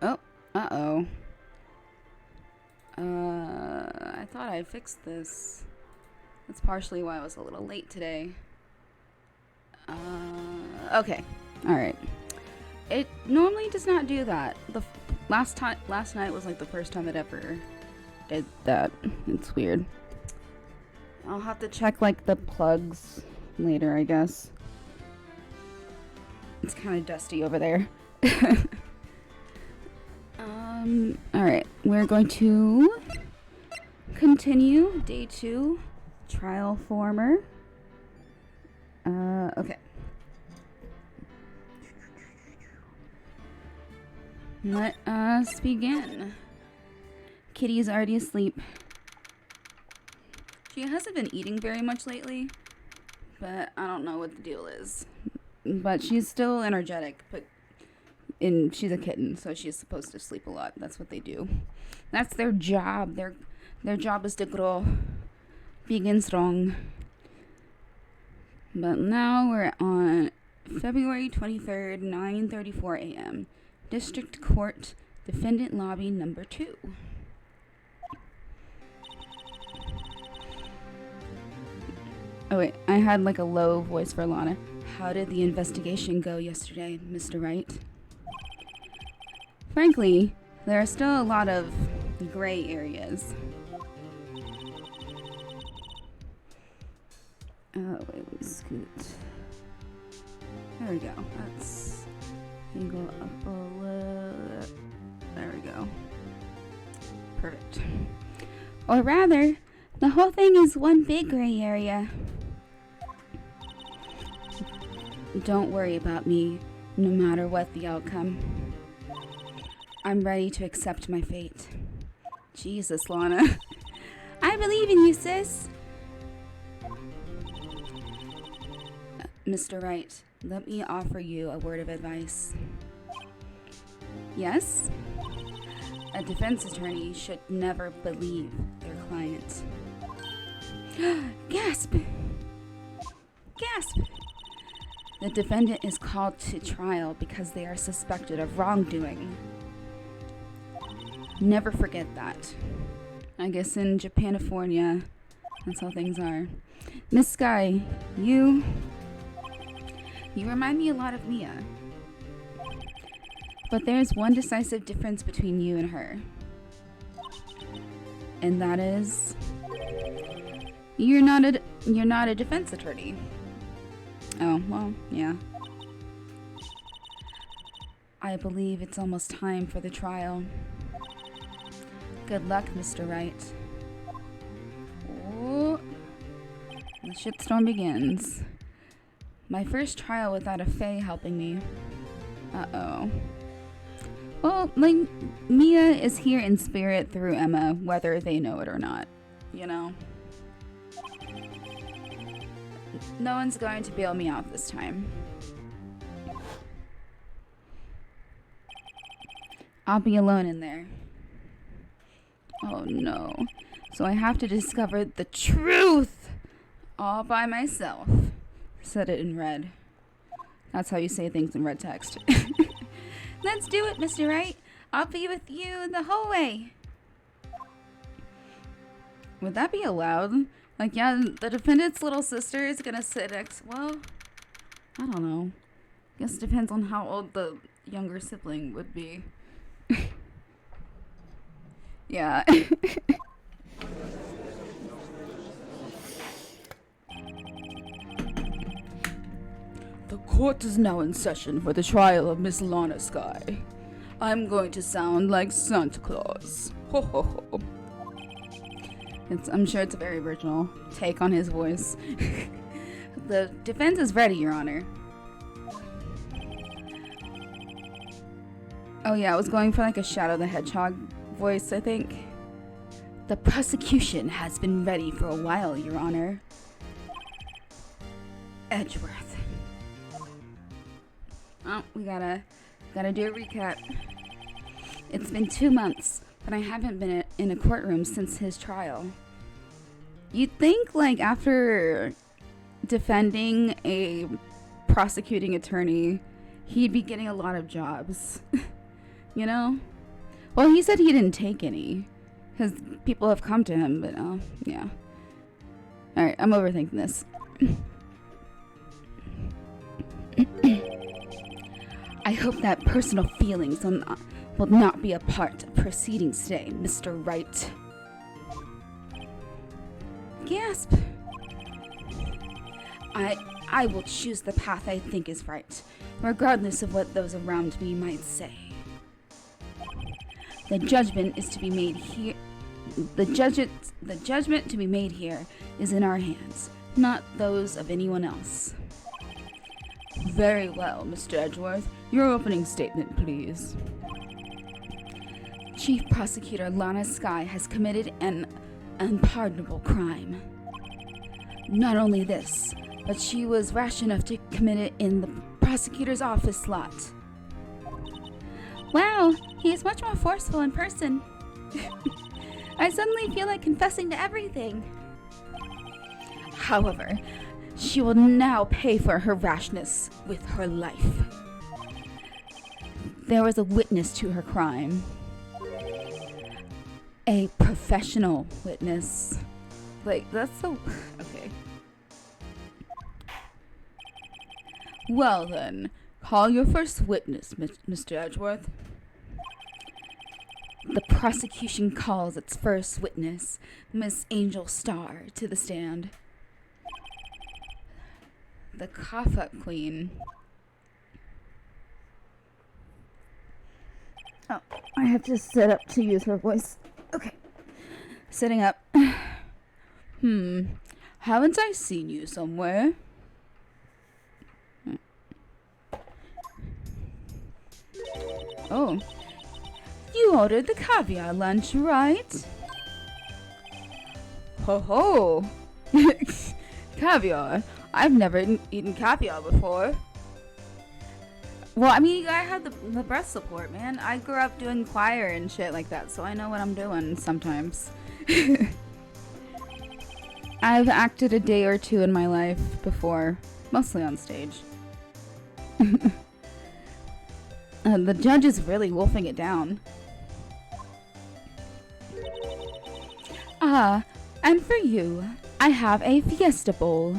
Oh, uh-oh. I thought I fixed this. That's partially why I was a little late today. Okay. Alright. It normally does not do that. Last night was like the first time it ever did that. It's weird. I'll have to check like the plugs later, I guess. It's kind of dusty over there. Alright. We're going to continue day 2, trial former. Okay. Let us begin. Kitty's already asleep. She hasn't been eating very much lately, but I don't know what the deal is. But she's still energetic, and she's a kitten, so she's supposed to sleep a lot. That's what they do. That's their job. Their job is to grow big and strong. But now we're on February 23rd, 9:34 a.m. District Court, Defendant Lobby number 2. Oh wait, I had like a low voice for Lana. How did the investigation go yesterday, Mr. Wright? Frankly, there are still a lot of gray areas. Oh wait, let me scoot. There we go. That's... You go up a little. There we go. Perfect. Or rather, the whole thing is one big gray area. Don't worry about me, no matter what the outcome. I'm ready to accept my fate. Jesus, Lana. I believe in you, sis. Mr. Wright, let me offer you a word of advice. Yes? A defense attorney should never believe their client. Gasp! Gasp! The defendant is called to trial because they are suspected of wrongdoing. Never forget that. I guess in Japanifornia, that's how things are. Miss Sky, you remind me a lot of Mia. But there's one decisive difference between you and her. And that is... You're not a defense attorney. Oh, well, yeah. I believe it's almost time for the trial. Good luck, Mr. Wright. Oh, the shitstorm begins. My first trial without a Fae helping me. Uh-oh. Well, like, Mia is here in spirit through Emma, whether they know it or not. You know? No one's going to bail me out this time. I'll be alone in there. Oh no. So I have to discover the truth all by myself. Said it in red. That's how you say things in red text. Let's do it, Mr. Wright. I'll be with you the whole way. Would that be allowed? Like, yeah, the defendant's little sister is gonna sit next. Well, I don't know. Guess it depends on how old the younger sibling would be. Yeah. The court is now in session for the trial of Miss Lana Sky. I'm going to sound like Santa Claus. Ho ho ho. I'm sure it's a very original take on his voice. The defense is ready, Your Honor. Oh yeah, I was going for like a Shadow the Hedgehog voice, I think. The prosecution has been ready for a while, Your Honor. Edgeworth. Oh, we gotta do a recap. It's been 2 months, but I haven't been in a courtroom since his trial. You'd think, like, after defending a prosecuting attorney, he'd be getting a lot of jobs. you know? Well, he said he didn't take any. Because people have come to him, but, yeah. Alright, I'm overthinking this. I hope that personal feelings will not be a part of proceedings today, Mr. Wright. Gasp. I will choose the path I think is right, regardless of what those around me might say. The judgment is to be made here. The judgment to be made here is in our hands, not those of anyone else. Very well, Mr. Edgeworth. Your opening statement, please. Chief Prosecutor Lana Skye has committed an unpardonable crime. Not only this, but she was rash enough to commit it in the prosecutor's office slot. Wow, he is much more forceful in person. I suddenly feel like confessing to everything. However, she will now pay for her rashness with her life. There was a witness to her crime. A professional witness. Like, that's so... Okay. Well then, call your first witness, Mr. Edgeworth. The prosecution calls its first witness, Miss Angel Starr, to the stand. The cough-up queen. Oh, I have to sit up to use her voice. Okay. Sitting up. Haven't I seen you somewhere? Oh. You ordered the caviar lunch, right? Ho ho! Caviar? I've never eaten caviar before. Well, I mean, you gotta have the breast support, man. I grew up doing choir and shit like that, so I know what I'm doing sometimes. I've acted a day or two in my life before, mostly on stage. The judge is really wolfing it down. Ah, and for you, I have a fiesta bowl.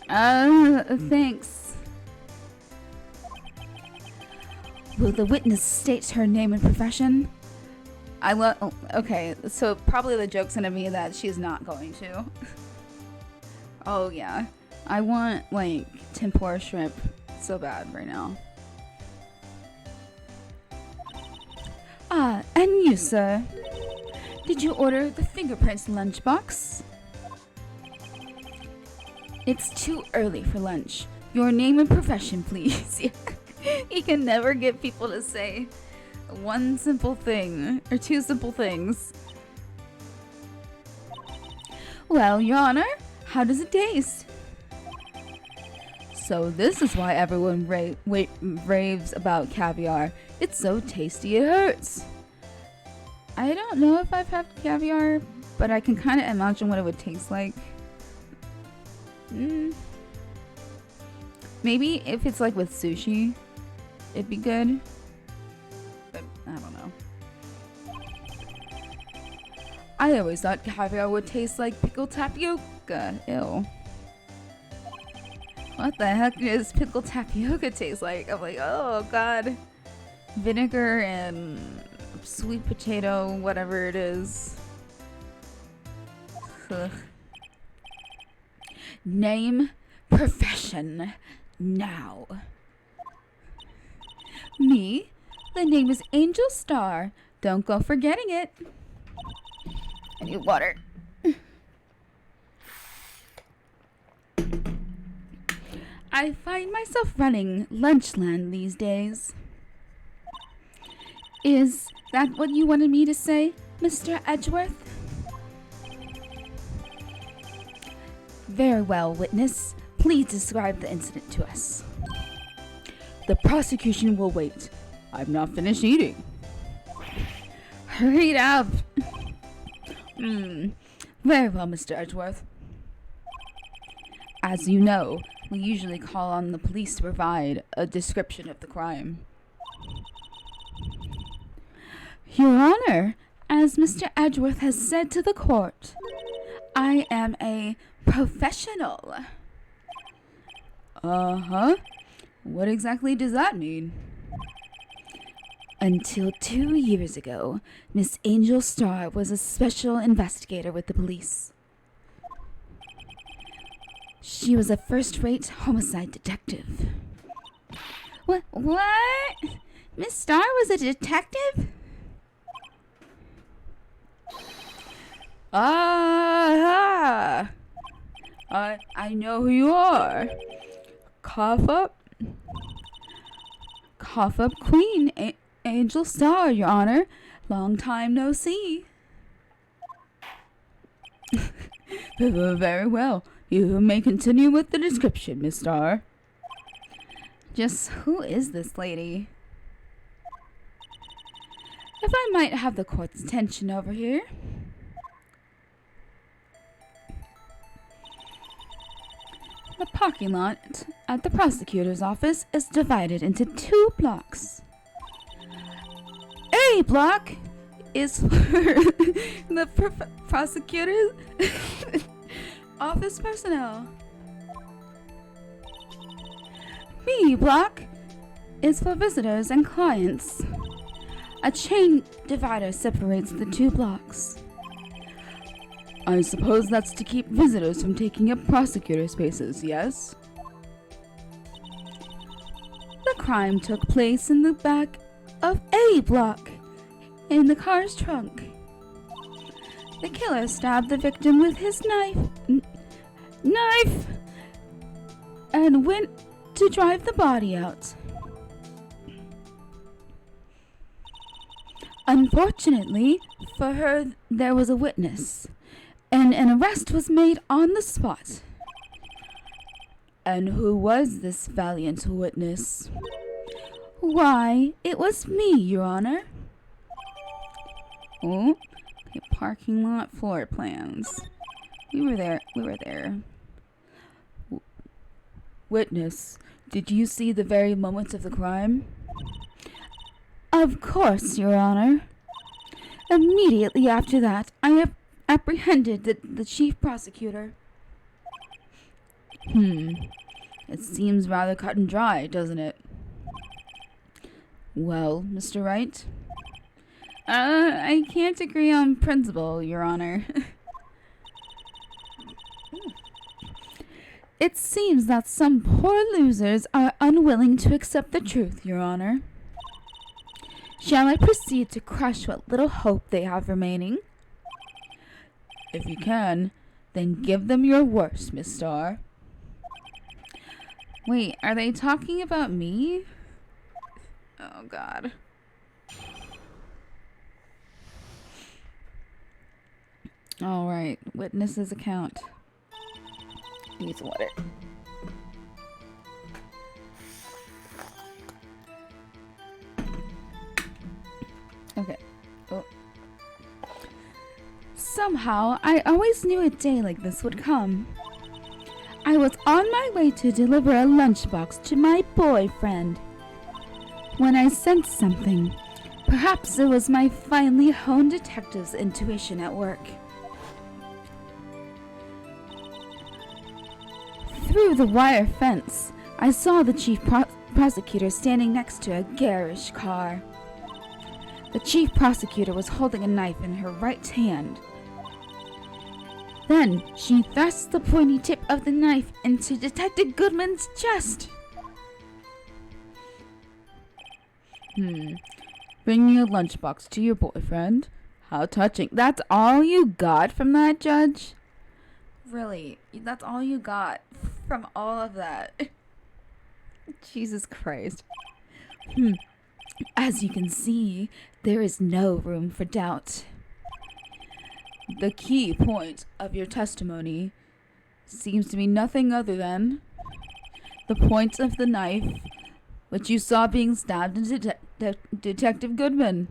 Thanks. Will the witness state her name and profession? Okay, so probably the joke's gonna be that she's not going to. Oh yeah. I want, like, tempura shrimp so bad right now. Ah, and you, sir. Did you order the fingerprints lunchbox? It's too early for lunch. Your name and profession, please. He can never get people to say one simple thing, or two simple things. Well, Your Honor, how does it taste? So this is why everyone raves about caviar. It's so tasty it hurts. I don't know if I've had caviar, but I can kind of imagine what it would taste like. Maybe if it's like with sushi, it'd be good. But I don't know. I always thought caviar would taste like pickled tapioca. Ew. What the heck does pickled tapioca taste like? I'm like, oh god. Vinegar and sweet potato, whatever it is. Ugh. Name, profession, now. Me? The name is Angel Starr. Don't go forgetting it. I need water. I find myself running Lunchland these days. Is that what you wanted me to say, Mr. Edgeworth? Very well, witness. Please describe the incident to us. The prosecution will wait. I've not finished eating. Hurry it up. Very well, Mr. Edgeworth. As you know, we usually call on the police to provide a description of the crime. Your Honor, as Mr. Edgeworth has said to the court, I am a professional. Uh-huh. What exactly does that mean? Until 2 years ago, Miss Angel Starr was a special investigator with the police. She was a first-rate homicide detective. What? Miss Starr was a detective? Ah! I know who you are. Cough up. Cough up Queen Angel Starr, Your Honor. Long time no see. Very well. You may continue with the description, Miss Starr. Just who is this lady? If I might have the court's attention over here. The parking lot at the prosecutor's office is divided into 2 blocks. A block is for the prosecutor's office personnel. B block is for visitors and clients. A chain divider separates the 2 blocks. I suppose that's to keep visitors from taking up prosecutor spaces, yes? The crime took place in the back of A block, in the car's trunk. The killer stabbed the victim with his knife and went to drive the body out. Unfortunately for her, there was a witness, and an arrest was made on the spot. And who was this valiant witness? Why, it was me, Your Honor. Oh, okay, parking lot floor plans. We were there. Witness, did you see the very moment of the crime? Of course, Your Honor. Immediately after that, I apprehended the chief prosecutor. It seems rather cut and dry, doesn't it? Well, Mr. Wright? I can't agree on principle, Your Honor. It seems that some poor losers are unwilling to accept the truth, Your Honor. Shall I proceed to crush what little hope they have remaining? If you can, then give them your worst, Miss Starr. Wait, are they talking about me? Oh, God. Alright, witness's account. Needs water. Okay. Oh. Somehow, I always knew a day like this would come. I was on my way to deliver a lunchbox to my boyfriend when I sensed something. Perhaps it was my finely honed detective's intuition at work. Through the wire fence, I saw the chief prosecutor standing next to a garish car. The chief prosecutor was holding a knife in her right hand. Then she thrust the pointy tip of the knife into Detective Goodman's chest. Bringing a lunchbox to your boyfriend? How touching. That's all you got from that, Judge? Really? That's all you got from all of that? Jesus Christ. As you can see, there is no room for doubt. The key point of your testimony seems to be nothing other than the point of the knife which you saw being stabbed into Detective Goodman.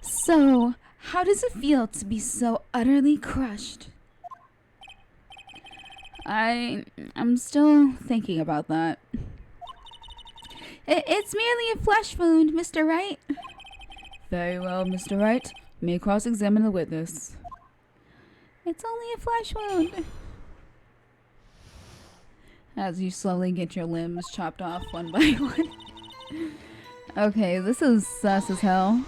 So, how does it feel to be so utterly crushed? I'm still thinking about that. It's merely a flesh wound, Mr. Wright. Very well, Mr. Wright. You may cross-examine the witness. It's only a flesh wound. As you slowly get your limbs chopped off one by one. Okay, this is sus as hell.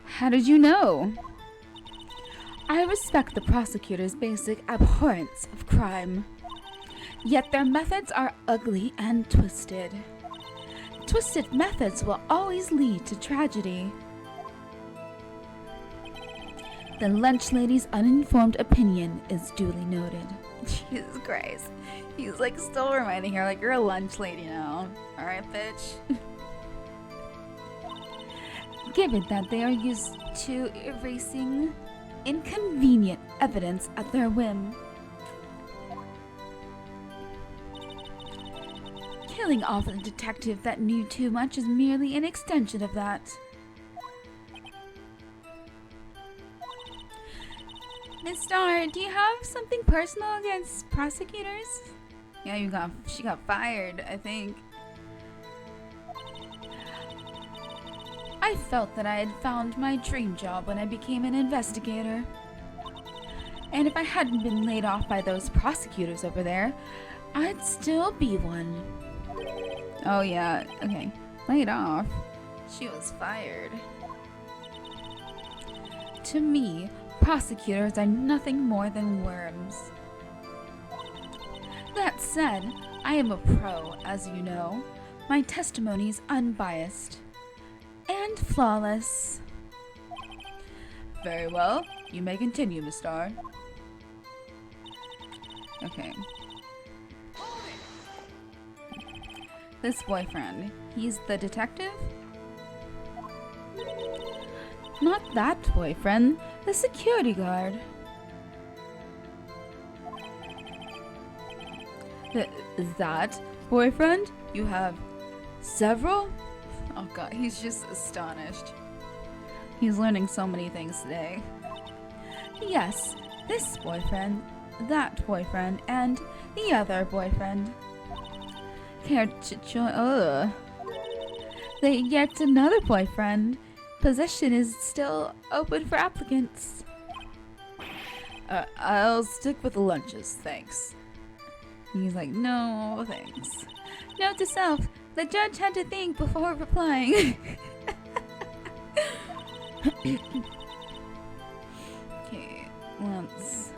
How did you know? I respect the prosecutor's basic abhorrence of crime. Yet their methods are ugly and twisted. Twisted methods will always lead to tragedy. The lunch lady's uninformed opinion is duly noted. Jesus Christ. He's like still reminding her, like, you're a lunch lady now. Alright, bitch. Given that they are used to erasing inconvenient evidence at their whim. Killing off a detective that knew too much is merely an extension of that. Miss Starr, do you have something personal against prosecutors? Yeah, she got fired, I think. I felt that I had found my dream job when I became an investigator. And if I hadn't been laid off by those prosecutors over there, I'd still be one. Oh yeah, okay. Laid off. She was fired. To me, prosecutors are nothing more than worms. That said, I am a pro, as you know. My testimony is unbiased. And flawless. Very well. You may continue, Miss Starr. Okay. This boyfriend, he's the detective? Not that boyfriend, the security guard. That boyfriend? You have several? Oh god, he's just astonished. He's learning so many things today. Yes, this boyfriend, that boyfriend, and the other boyfriend. Care to join? Yet another boyfriend. Position is still open for applicants. I'll stick with the lunches, thanks. He's like, no, thanks. Note to self, the judge had to think before replying. Okay, let's...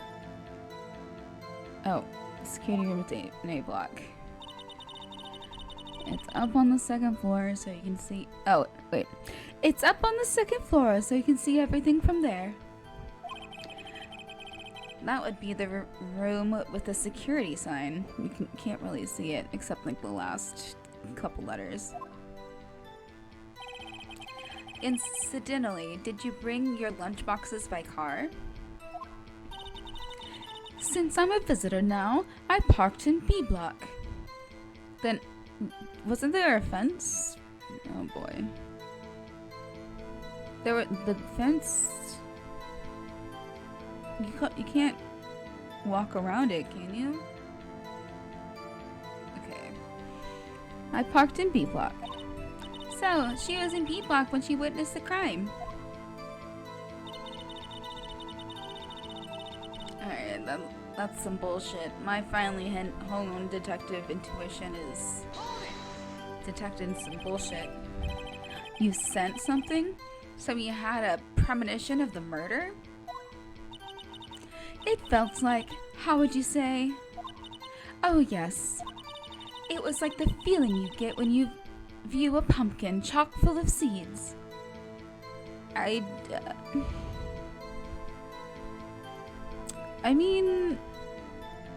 Oh, security room with an A block. It's up on the second floor so you can see... Oh, wait. It's up on the second floor so you can see everything from there. That would be the room with the security sign. You can't really see it except like the last couple letters. Incidentally, did you bring your lunch boxes by car? Since I'm a visitor now, I parked in B block. Then, wasn't there a fence? Oh boy. The fence... You can't walk around it, can you? Okay. I parked in B block. So, she was in B block when she witnessed the crime. Alright, that's some bullshit. My finely honed detective intuition is detecting some bullshit. You sent something? So you had a premonition of the murder? It felt like, how would you say? Oh yes. It was like the feeling you get when you view a pumpkin chock full of seeds. I mean,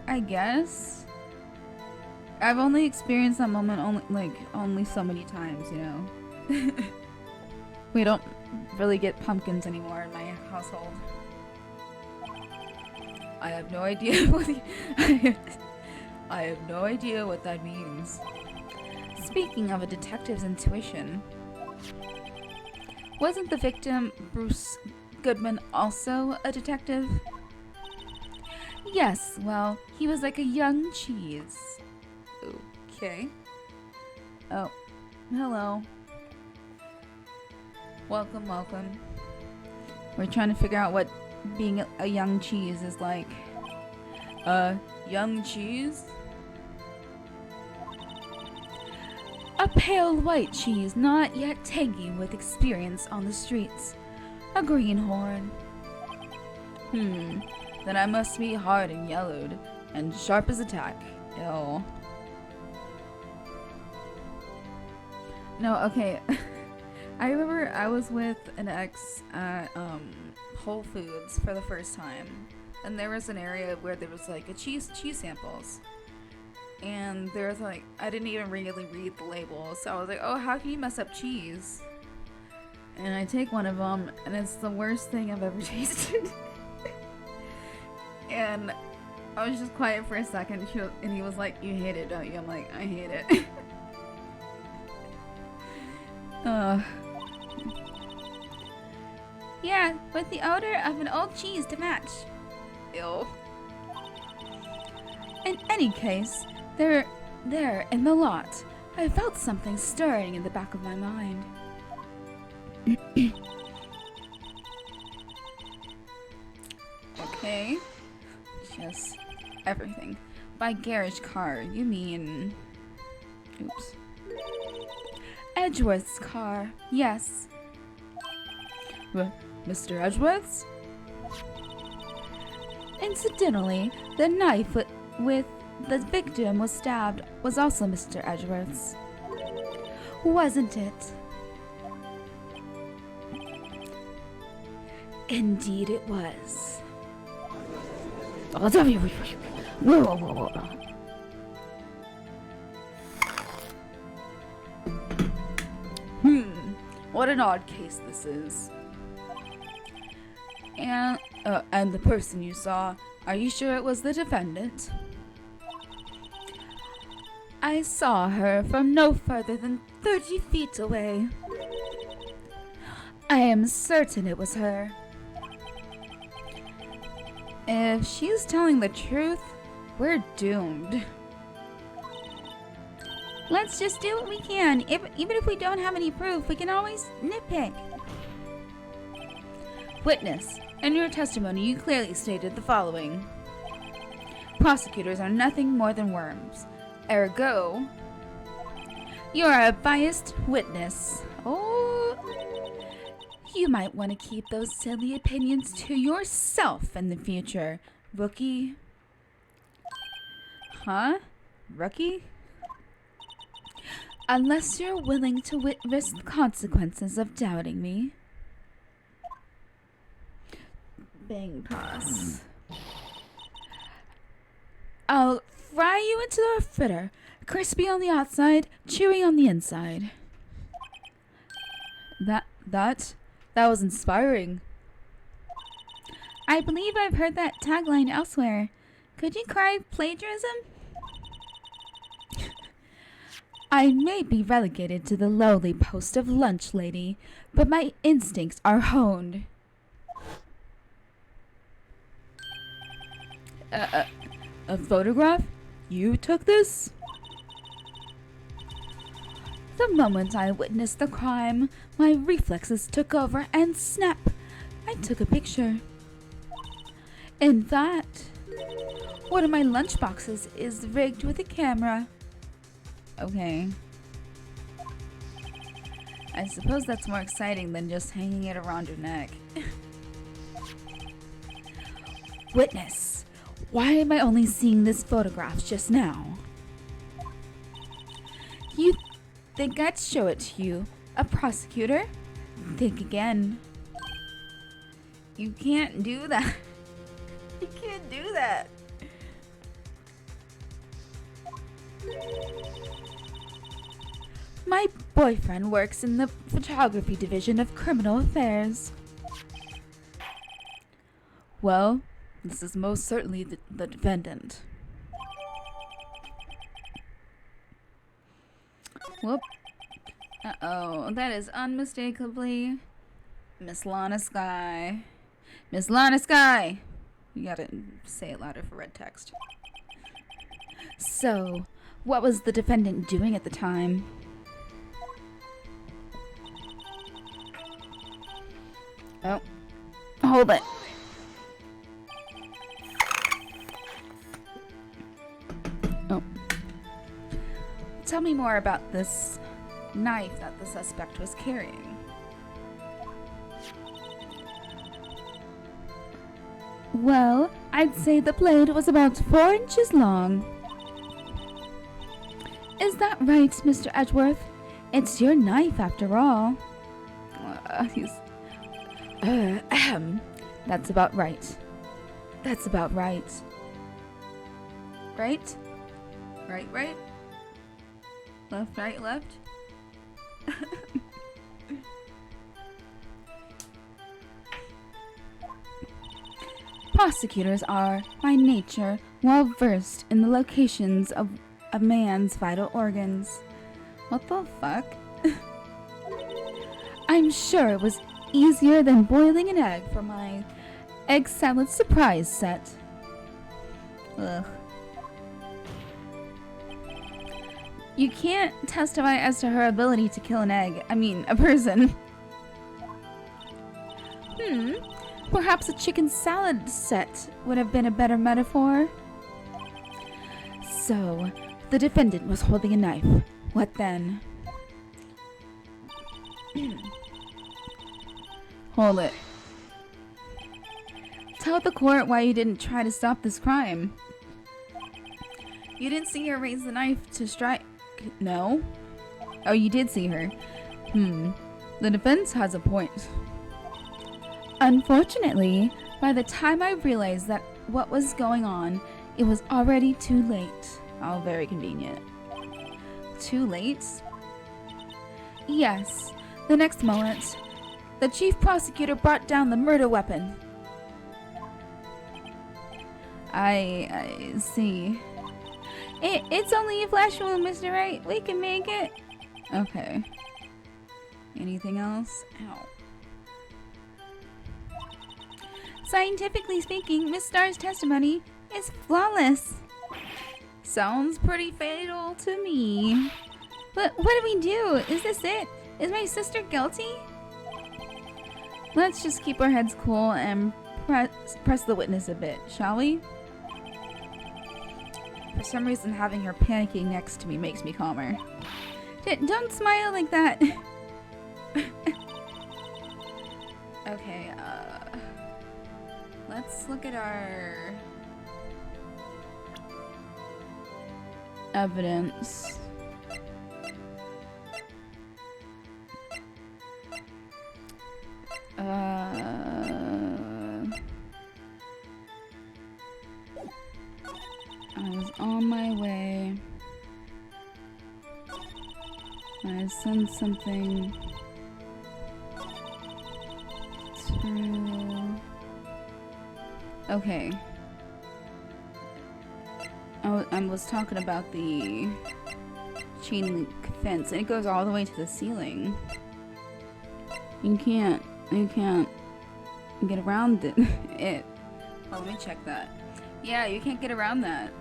I guess. I've only experienced that moment only so many times, you know. We don't really get pumpkins anymore in my household. I have no idea what I have no idea what that means. Speaking of a detective's intuition, wasn't the victim, Bruce Goodman, also a detective? Yes, well, he was like a young cheese. Okay. Oh, hello. Welcome, welcome. We're trying to figure out what being a young cheese is like. Young cheese? A pale white cheese, not yet tangy with experience on the streets. A greenhorn. Then I must be hard and yellowed, and sharp as a tack. Ew. No, okay. I remember I was with an ex at Whole Foods for the first time, and there was an area where there was like a cheese samples, and there was like, I didn't even really read the label, so I was like, oh, how can you mess up cheese? And I take one of them, and it's the worst thing I've ever tasted. And I was just quiet for a second, and he was like, you hate it, don't you? I'm like, I hate it. Yeah, with the odor of an old cheese to match. Ew. In any case, there in the lot, I felt something stirring in the back of my mind. Okay. Just everything. By garage car, you mean... Oops. Edgeworth's car, yes. Mr. Edgeworth's? Incidentally, the knife with the victim was stabbed was also Mr. Edgeworth's. Wasn't it? Indeed it was. What an odd case this is. And the person you saw, are you sure it was the defendant? I saw her from no further than 30 feet away. I am certain it was her. If she's telling the truth, we're doomed. Let's just do what we can. Even if we don't have any proof, we can always nitpick. Witness, in your testimony you clearly stated the following. Prosecutors are nothing more than worms. Ergo, you are a biased witness. Oh, you might want to keep those silly opinions to yourself in the future, rookie. Huh? Rookie? Unless you're willing to risk the consequences of doubting me. Bang toss. I'll fry you into a fritter, crispy on the outside, chewy on the inside. That was inspiring. I believe I've heard that tagline elsewhere. Could you cry plagiarism? I may be relegated to the lowly post of lunch lady, but my instincts are honed. A photograph? You took this? The moment I witnessed the crime, my reflexes took over and snap, I took a picture. In fact, one of my lunch boxes is rigged with a camera. Okay. I suppose that's more exciting than just hanging it around your neck. Witness, why am I only seeing this photograph just now? You think I'd show it to you, a prosecutor? Think again. You can't do that. You can't do that. My boyfriend works in the photography division of criminal affairs. Well, this is most certainly the defendant. Whoop. Uh-oh, that is unmistakably Miss Lana Sky. Miss Lana Sky! You gotta say it louder for red text. So, what was the defendant doing at the time? Oh, hold it. Oh. Tell me more about this knife that the suspect was carrying. Well, I'd say the blade was about 4 inches long. Is that right, Mr. Edgeworth? It's your knife, after all. That's about right. That's about right. Right? Right, right? Left, right, left? Prosecutors are, by nature, well versed in the locations of a man's vital organs. What the fuck? I'm sure it was easier than boiling an egg for my egg salad surprise set. Ugh. You can't testify as to her ability to kill an egg. I mean, a person. Perhaps a chicken salad set would have been a better metaphor. So, the defendant was holding a knife. What then? Hold it. Tell the court why you didn't try to stop this crime. You didn't see her raise the knife to strike. No? Oh, you did see her. The defense has a point. Unfortunately, by the time I realized that what was going on, it was already too late. Oh, very convenient. Too late? Yes. The next moment, the chief prosecutor brought down the murder weapon. I see. It's only a flash wound, Mr. Wright. We can make it. Okay. Anything else? Ow. Scientifically speaking, Miss Starr's testimony is flawless. Sounds pretty fatal to me. But what do we do? Is this it? Is my sister guilty? Let's just keep our heads cool and press the witness a bit, shall we? For some reason, having her panicking next to me makes me calmer. Don't smile like that. Okay, let's look at our evidence. I was on my way. I sent something to... Okay. I was talking about the chain link fence, and it goes all the way to the ceiling. You can't get around it. Oh, let me check that. Yeah, you can't get around that.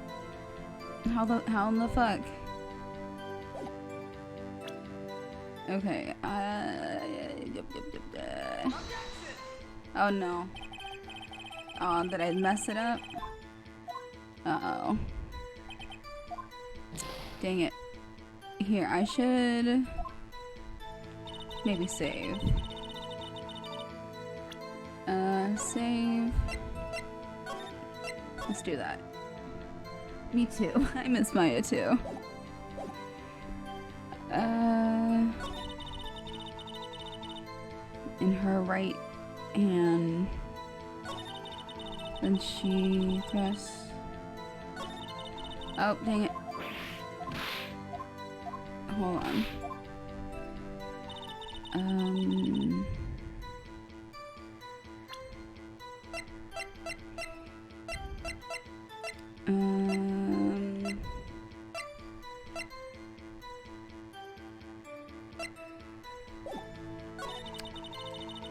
How in the fuck? Okay, oh no. Oh, did I mess it up? Uh-oh. Dang it. Here, I should maybe save. Save. Let's do that. Me too. I miss Maya too. In her right hand. Then she thrusts. Oh, dang it. Hold on.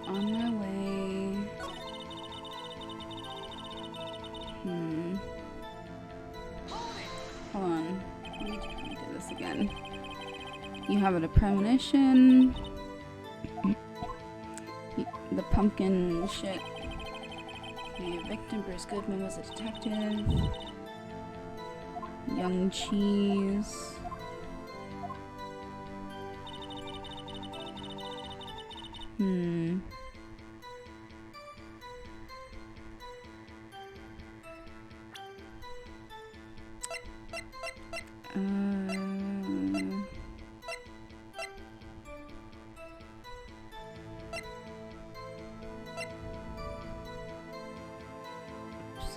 On my way. Hold on. Let me do this again. You have a premonition. the pumpkin shit. Okay, victim Bruce Goodman was a detective. Young cheese.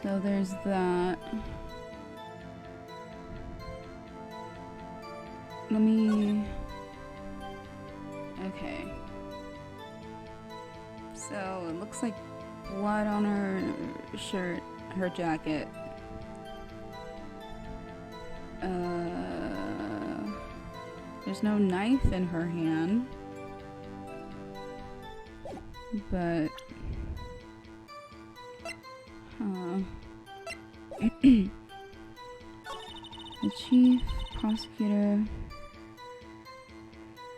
So there's that. Let me... Okay. So it looks like blood on her shirt, her jacket. There's no knife in her hand. But... The chief prosecutor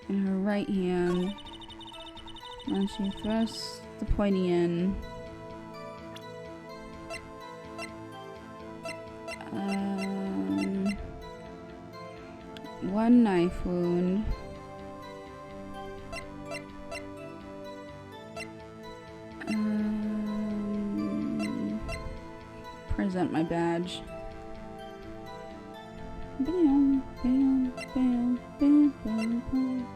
in her right hand, and she thrusts the pointy in. One knife wound. Present my badge. Bam, bam, bam, bam, bam, bam.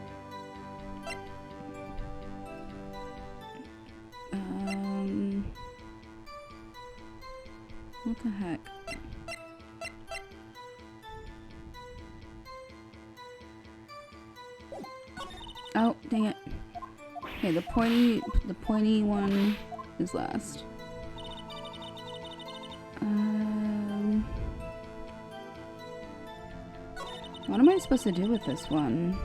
What the heck? Oh, dang it. Okay, the pointy one is last. What am I supposed to do with this one?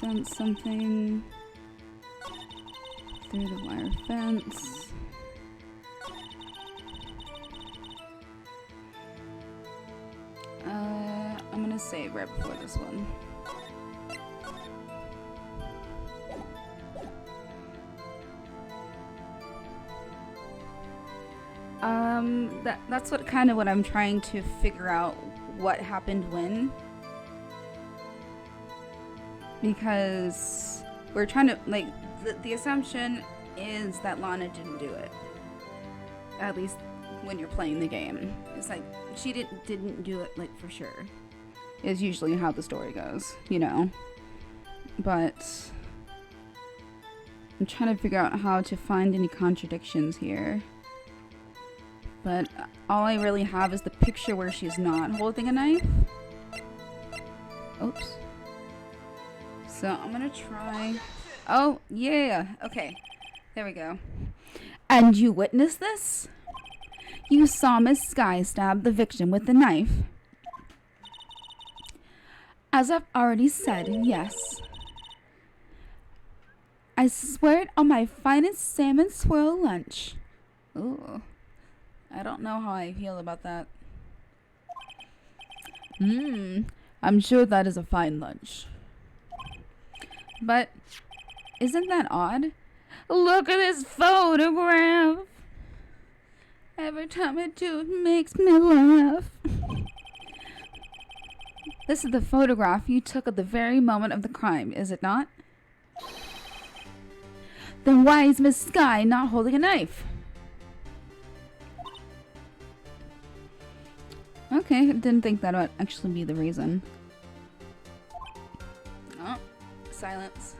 Present something through the wire fence. I'm gonna save right before this one. That's what I'm trying to figure out, what happened when. Because we're trying to, like, the assumption is that Lana didn't do it. At least when you're playing the game. It's like, she didn't do it, like, for sure. Is usually how the story goes, you know. But I'm trying to figure out how to find any contradictions here. But all I really have is the picture where she's not holding a knife. Oops. So I'm gonna try... Oh, yeah. Okay. There we go. And you witnessed this? You saw Miss Sky stab the victim with the knife. As I've already said, yes. I swear it on my finest salmon swirl lunch. Ooh. I don't know how I feel about that. I'm sure that is a fine lunch. But isn't that odd? Look at this photograph. Every time I do, it makes me laugh. This is the photograph you took at the very moment of the crime, is it not? Then why is Miss Sky not holding a knife? Okay, I didn't think that would actually be the reason. Oh, silence.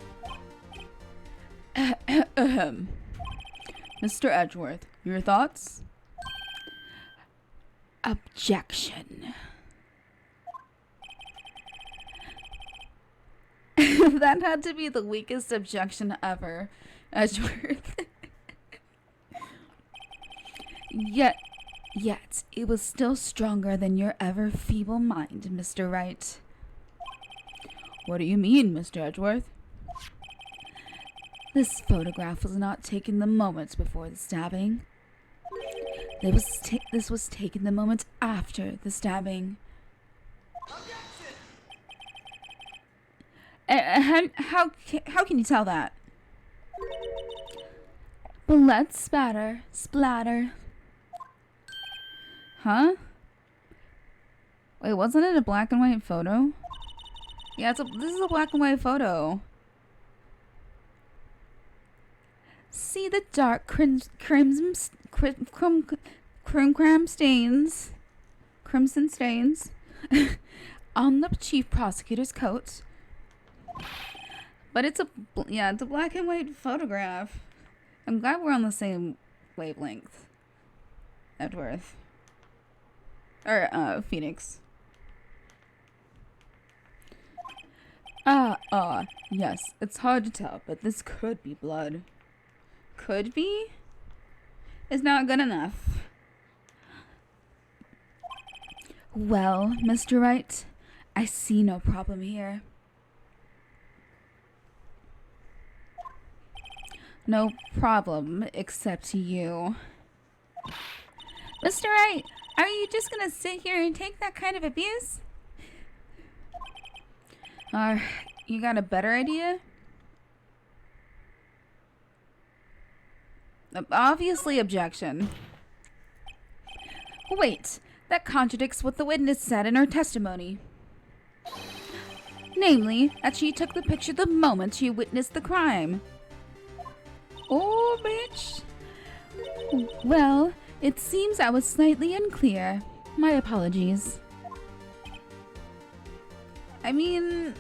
Mr. Edgeworth, your thoughts? Objection. That had to be the weakest objection ever, Edgeworth. Yet it was still stronger than your ever feeble mind, Mr. Wright. What do you mean, Mr. Edgeworth? This photograph was not taken the moment before the stabbing. This was taken the moment after the stabbing. How can you tell that? Blood splatter. Huh? Wait, wasn't it a black and white photo? Yeah, this is a black and white photo. See the dark crimson stains on the chief prosecutor's coat. But it's a black and white photograph. I'm glad we're on the same wavelength, Edgeworth. Or, Phoenix. Yes, it's hard to tell, but this could be blood. Could be? Is not good enough. Well, Mr. Wright, I see no problem here. No problem, except you. Mr. Wright, are you just gonna sit here and take that kind of abuse? You got a better idea? Obviously, objection. Wait, that contradicts what the witness said in her testimony. Namely, that she took the picture the moment she witnessed the crime. Oh, bitch. Well, it seems I was slightly unclear. My apologies. I mean...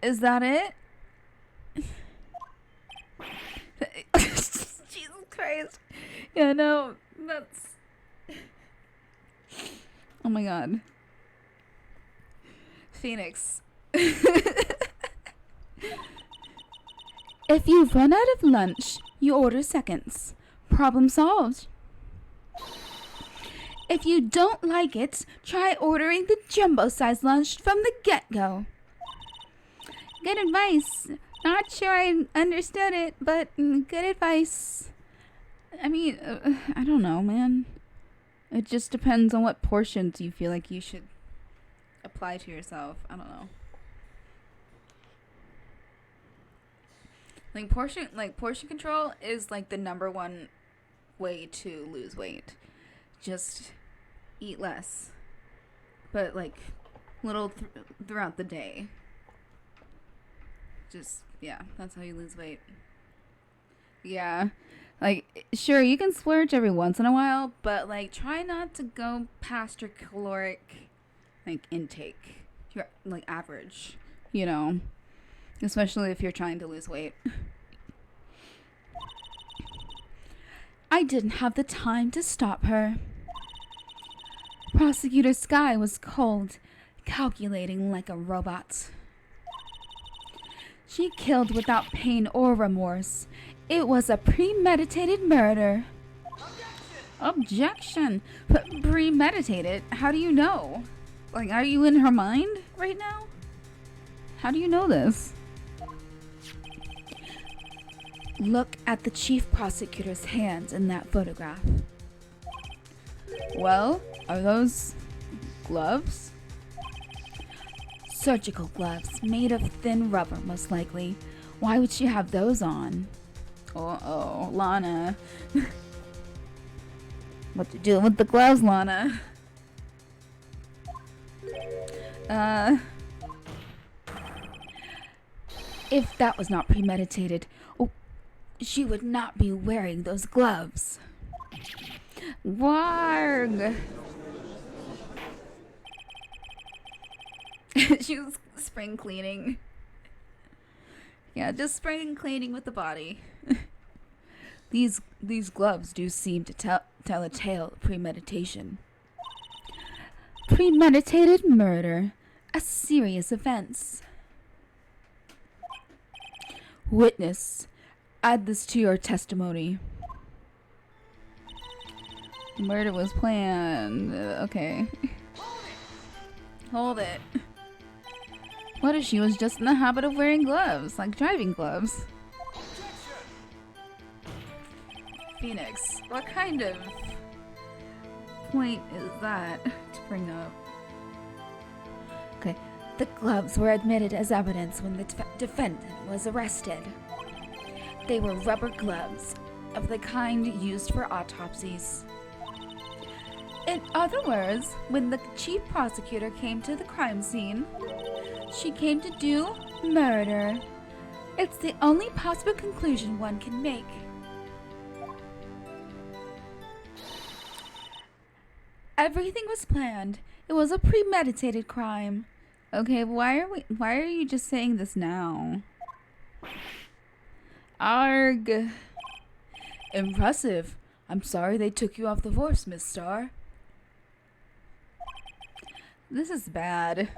Is that it? Jesus Christ. Yeah, no, that's... Oh my god. Phoenix. If you run out of lunch, you order seconds. Problem solved. If you don't like it, try ordering the jumbo-sized lunch from the get-go. Good advice. Not sure I understood it, but good advice. I mean, I don't know, man. It just depends on what portions you feel like you should apply to yourself. I don't know. Portion control is like the #1 way to lose weight. Just eat less, but like little throughout the day. Just, yeah, that's how you lose weight. Yeah, like, sure, you can splurge every once in a while, but like try not to go past your caloric like intake, your like average, you know, especially if you're trying to lose weight. I didn't have the time to stop her. Prosecutor Skye was cold, calculating like a robot. She killed without pain or remorse. It was a premeditated murder. Objection! But premeditated? How do you know? Like, are you in her mind right now? How do you know this? Look at the chief prosecutor's hands in that photograph. Well, are those gloves? Surgical gloves made of thin rubber, most likely. Why would she have those on? Uh-oh, Lana. What you doing with the gloves, Lana? If that was not premeditated, she would not be wearing those gloves. Warg! She was spring cleaning. Yeah, just spring cleaning with the body. These gloves do seem to tell a tale of premeditation. Premeditated murder. A serious offense. Witness. Add this to your testimony. Murder was planned. Okay. Hold it. What if she was just in the habit of wearing gloves, like driving gloves? Phoenix, what kind of point is that to bring up? Okay, the gloves were admitted as evidence when the defendant was arrested. They were rubber gloves of the kind used for autopsies. In other words, when the chief prosecutor came to the crime scene, she came to do murder. It's the only possible conclusion one can make. Everything was planned. It was a premeditated crime. Okay, why are you just saying this now? Arg. Impressive. I'm sorry they took you off the force, Miss Starr. This is bad.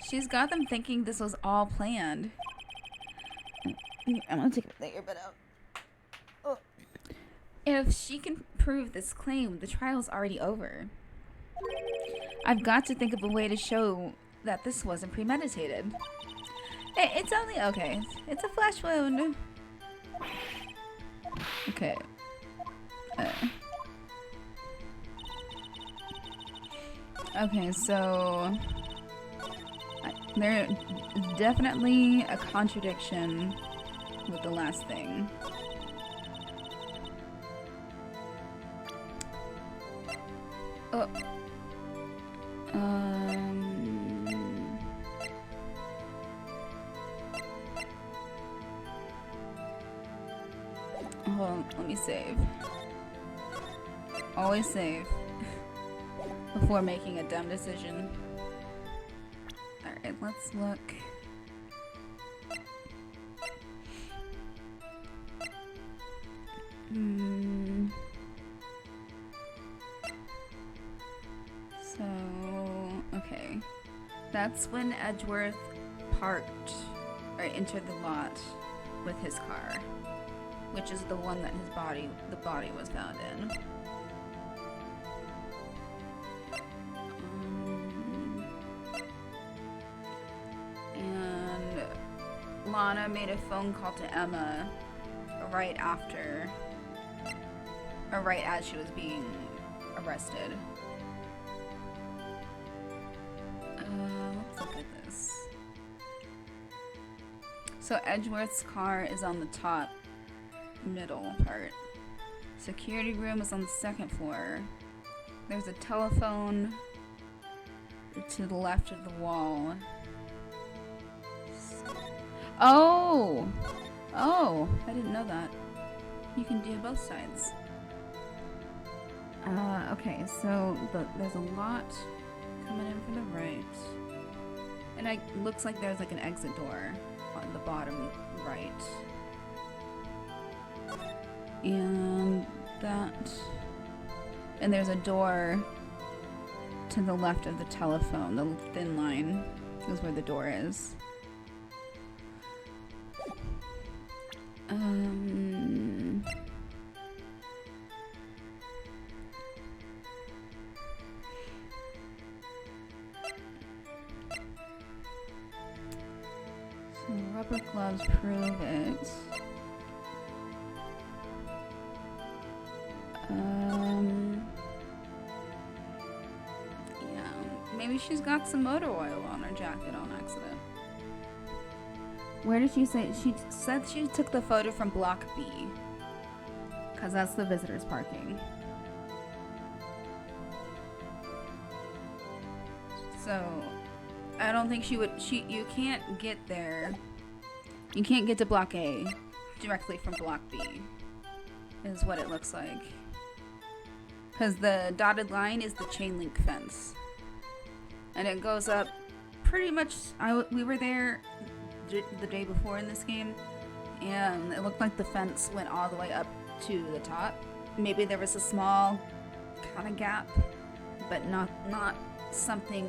She's got them thinking this was all planned. I'm gonna take the earbud out. Oh. If she can prove this claim, the trial's already over. I've got to think of a way to show that this wasn't premeditated. It's only okay. It's a flesh wound. Okay. Okay, so there's definitely a contradiction with the last thing. Oh. Hold on, let me save. Always save before making a dumb decision. Alright, let's look. So, okay. That's when Edgeworth parked, or entered the lot with his car, which is the one that the body was found in. And Lana made a phone call to Emma right after, or right as she was being arrested. Let's look at this. So Edgeworth's car is on the top middle part. Security room is on the second floor. There's a telephone to the left of the wall. Oh! Oh! I didn't know that. You can do both sides. Okay, so there's a lot coming in from the right. And it looks like there's like an exit door on the bottom right. And there's a door to the left of the telephone. The thin line is where the door is. So rubber gloves prove it. Yeah, maybe she's got some motor oil on her jacket on accident. Where did she say? She said she took the photo from Block B. Because that's the visitors parking. So, I don't think she would... You can't get there. You can't get to Block A directly from Block B. Is what it looks like. Because the dotted line is the chain link fence. And it goes up pretty much... we were there the day before in this game, and it looked like the fence went all the way up to the top. Maybe there was a small kind of gap, but not something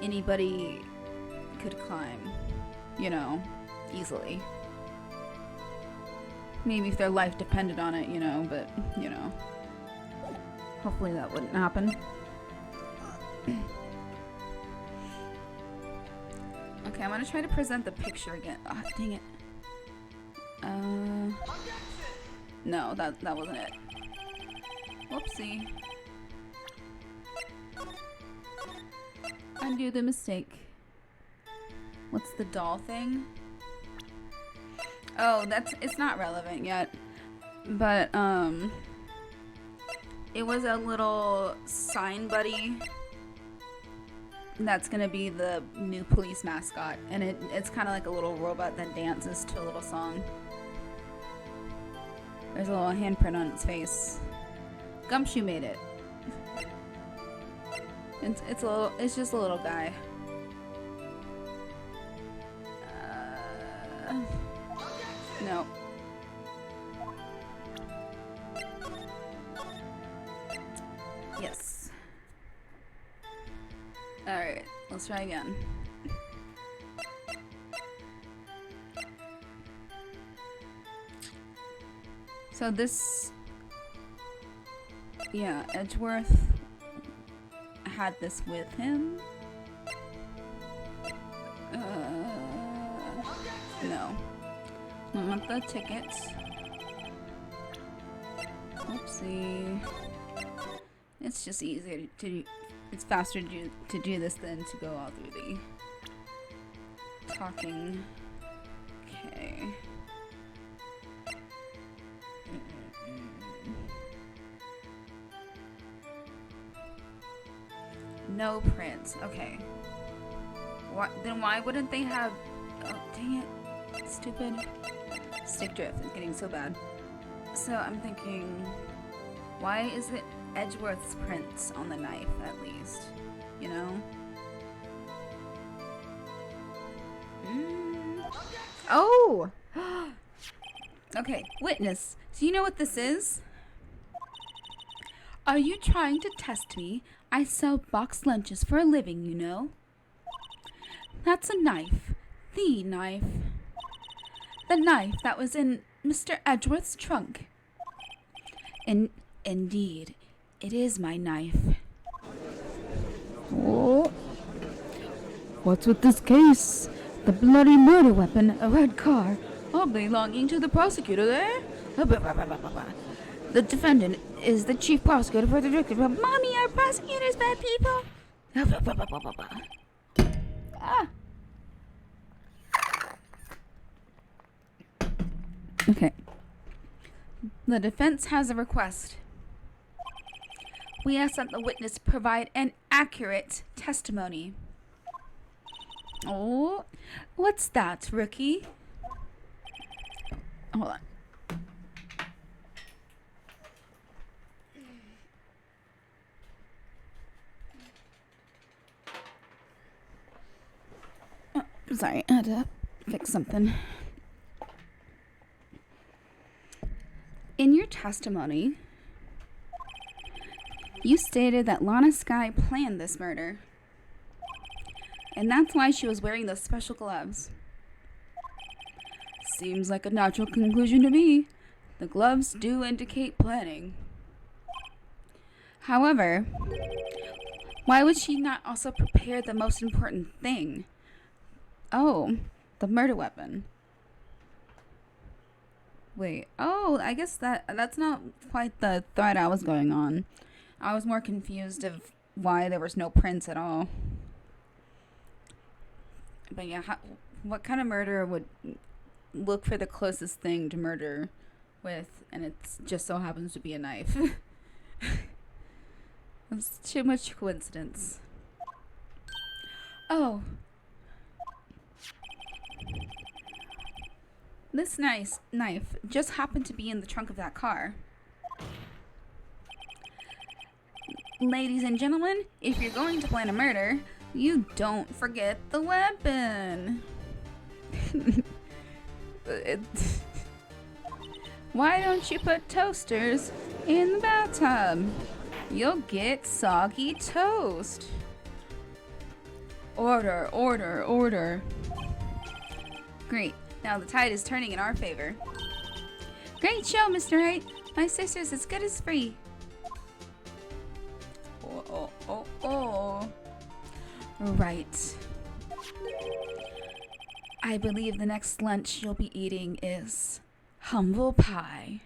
anybody could climb, you know, easily. Maybe if their life depended on it, you know, but, you know. Hopefully that wouldn't happen. Okay, I'm gonna try to present the picture again. Oh, dang it. No, that wasn't it. Whoopsie. Undo the mistake. What's the doll thing? Oh, it's not relevant yet. But, it was a little sign buddy that's gonna be the new police mascot. And it's kind of like a little robot that dances to a little song. There's a little handprint on its face. Gumshoe made it. It's just a little guy. No. Yes. Alright, let's try again. So this... Yeah, Edgeworth had this with him. No. I want the tickets. Oopsie. It's just easier to... It's faster to do this than to go all through the... talking. Okay. No prints. Okay. Then why wouldn't they have... Oh, dang it. Stupid. Stick drift is getting so bad. So I'm thinking... Why is it Edgeworth's prints on the knife, at least? You know? Oh! Okay, witness. Do you know what this is? Are you trying to test me? I sell boxed lunches for a living, you know. That's a knife. The knife. The knife that was in Mr. Edgeworth's trunk. Indeed, it is my knife. Oh. What's with this case? The bloody murder weapon, a red car, all belonging to the prosecutor there? The defendant is the chief prosecutor for the district. Mommy, are prosecutors bad people? Ah. Okay. The defense has a request. We ask that the witness provide an accurate testimony. Oh, what's that, rookie? Hold on. Oh, sorry, I had to fix something. In your testimony, you stated that Lana Skye planned this murder. And that's why she was wearing those special gloves. Seems like a natural conclusion to me. The gloves do indicate planning. However, why would she not also prepare the most important thing? Oh, the murder weapon. Wait, oh, I guess that's not quite the thread I was going on. I was more confused of why there was no prints at all. But yeah, what kind of murderer would look for the closest thing to murder with, and it just so happens to be a knife? It's too much coincidence. Oh. This nice knife just happened to be in the trunk of that car. Ladies and gentlemen, if you're going to plan a murder, you don't forget the weapon. Why don't you put toasters in the bathtub? You'll get soggy toast. Order, order, order. Great. Now the tide is turning in our favor. Great show, Mr. Wright. My sister's as good as free. Oh. Right. I believe the next lunch you'll be eating is humble pie.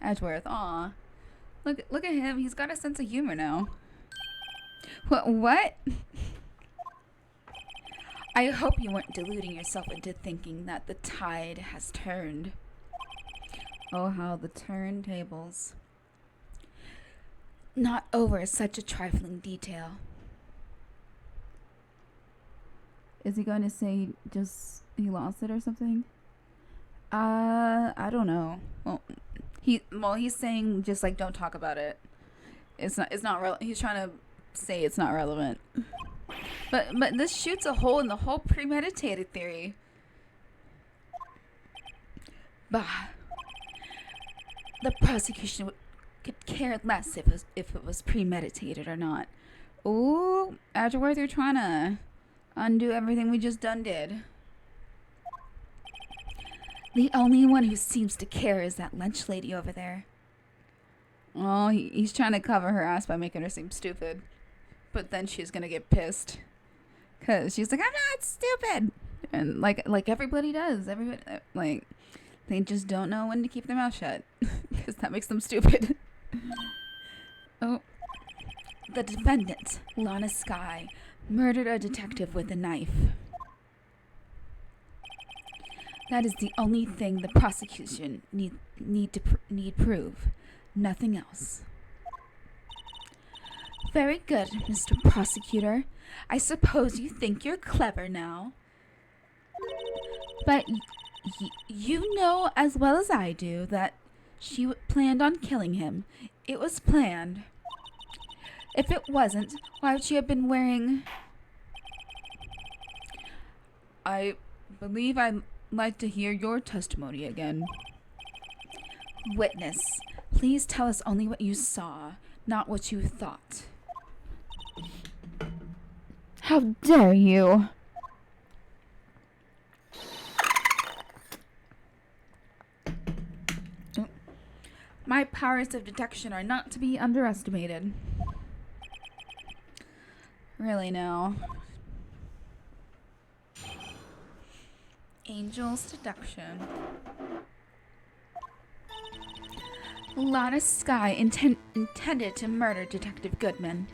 Edgeworth, aw. Look at him. He's got a sense of humor now. What? I hope you weren't deluding yourself into thinking that the tide has turned. Oh, how the turntables. Not over such a trifling detail. Is he going to say just he lost it or something? I don't know. He's saying just like don't talk about it. It's not he's trying to say it's not relevant. But this shoots a hole in the whole premeditated theory. Bah. The prosecution could care less if it was premeditated or not. Ooh, Edgeworth, you're trying to undo everything we just did. The only one who seems to care is that lunch lady over there. Oh, he's trying to cover her ass by making her seem stupid. But then she's gonna get pissed. Because she's like, I'm not stupid! And like everybody does. Everybody, like, they just don't know when to keep their mouth shut. Because that makes them stupid. Oh. The defendant, Lana Skye, murdered a detective with a knife. That is the only thing the prosecution need prove. Nothing else. Very good, Mr. Prosecutor. I suppose you think you're clever now. But you know as well as I do that she planned on killing him. It was planned. If it wasn't, why would she have been wearing... I believe I'd like to hear your testimony again. Witness, please tell us only what you saw, not what you thought. How dare you! My powers of detection are not to be underestimated. Really now. Angel's deduction. Lana Skye intended to murder Detective Goodman.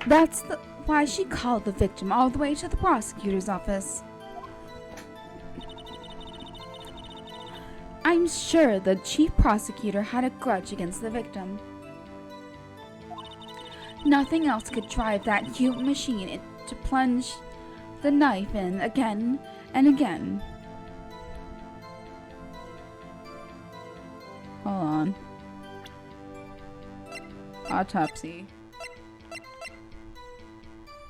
That's why she called the victim all the way to the prosecutor's office. I'm sure the chief prosecutor had a grudge against the victim. Nothing else could drive that human machine to plunge the knife in again and again. Hold on. Autopsy.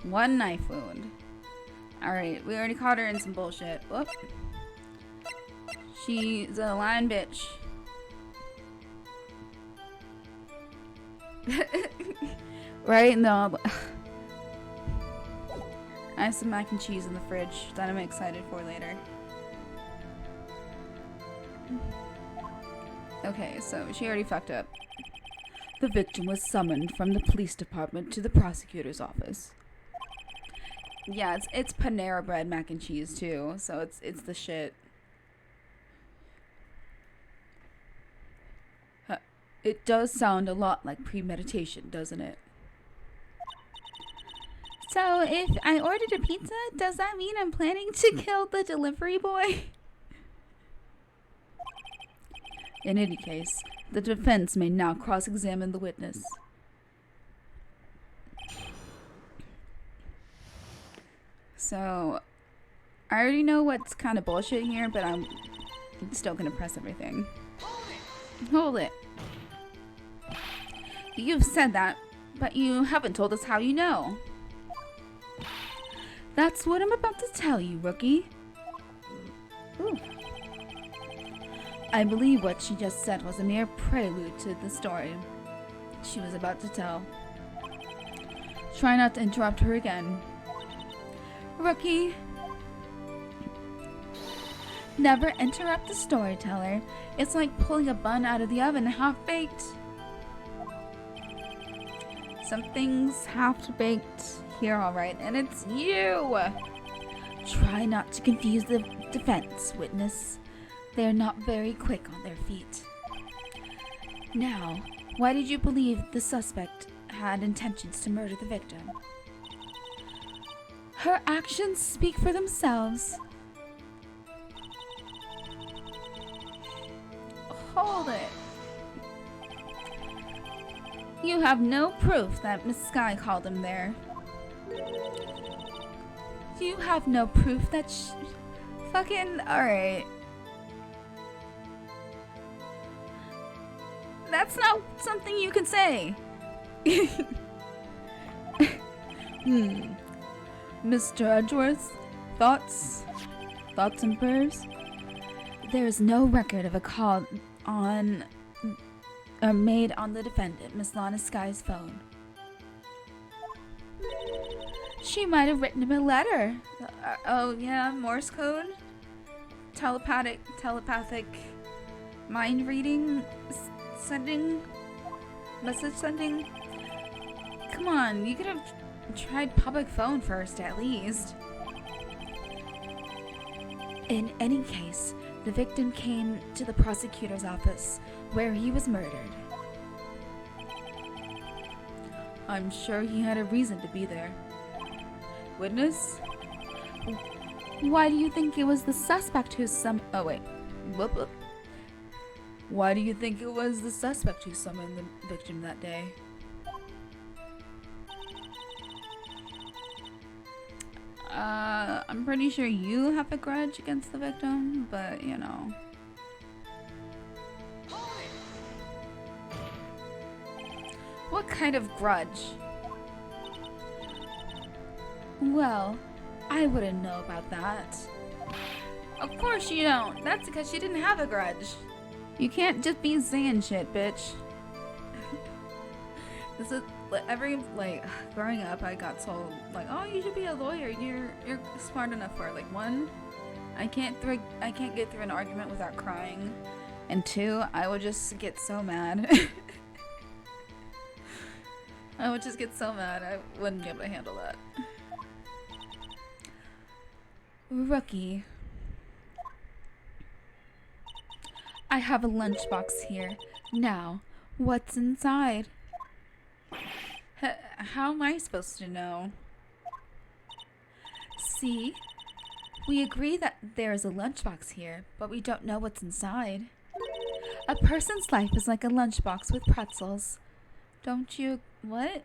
One knife wound. Alright, we already caught her in some bullshit. Whoop. She's a lying bitch. Right? No. I have some mac and cheese in the fridge that I'm excited for later. Okay, so she already fucked up. The victim was summoned from the police department to the prosecutor's office. Yeah, it's Panera Bread mac and cheese too, so it's the shit. It does sound a lot like premeditation, doesn't it? So, if I ordered a pizza, does that mean I'm planning to kill the delivery boy? In any case, the defense may now cross-examine the witness. So, I already know what's kind of bullshit here, but I'm still gonna press everything. Hold it. You've said that, but you haven't told us how you know. That's what I'm about to tell you, rookie. Ooh. I believe what she just said was a mere prelude to the story she was about to tell. Try not to interrupt her again. Rookie, never interrupt the storyteller. It's like pulling a bun out of the oven half-baked. Some things half-baked here, alright, and it's you! Try not to confuse the defense, witness. They're not very quick on their feet. Now, why did you believe the suspect had intentions to murder the victim? Her actions speak for themselves. Hold it. You have no proof that Miss Sky called him there. You have no proof that fucking... Alright. That's not something you can say. Mr. Edgeworth, thoughts? Thoughts and prayers? There is no record of a call on made on the defendant, Miss Lana Sky's phone. She might have written him a letter. Oh yeah, Morse code? Telepathic mind reading? Message sending? Come on, you could have tried public phone first, at least. In any case, the victim came to the prosecutor's office, where he was murdered. I'm sure he had a reason to be there. Witness? Why do you think it was the suspect who Oh wait. Whoop. Why do you think it was the suspect who summoned the victim that day? I'm pretty sure you have a grudge against the victim, but you know. What kind of grudge? Well, I wouldn't know about that. Of course you don't. That's because she didn't have a grudge. You can't just be saying shit, bitch. This is growing up, I got told like, oh, you should be a lawyer. You're smart enough for it. Like, one, I can't get through an argument without crying, and two, I would just get so mad. I would just get so mad. I wouldn't be able to handle that. Rookie. I have a lunchbox here. Now, what's inside? How am I supposed to know? See? We agree that there is a lunchbox here, but we don't know what's inside. A person's life is like a lunchbox with pretzels. Don't you... What?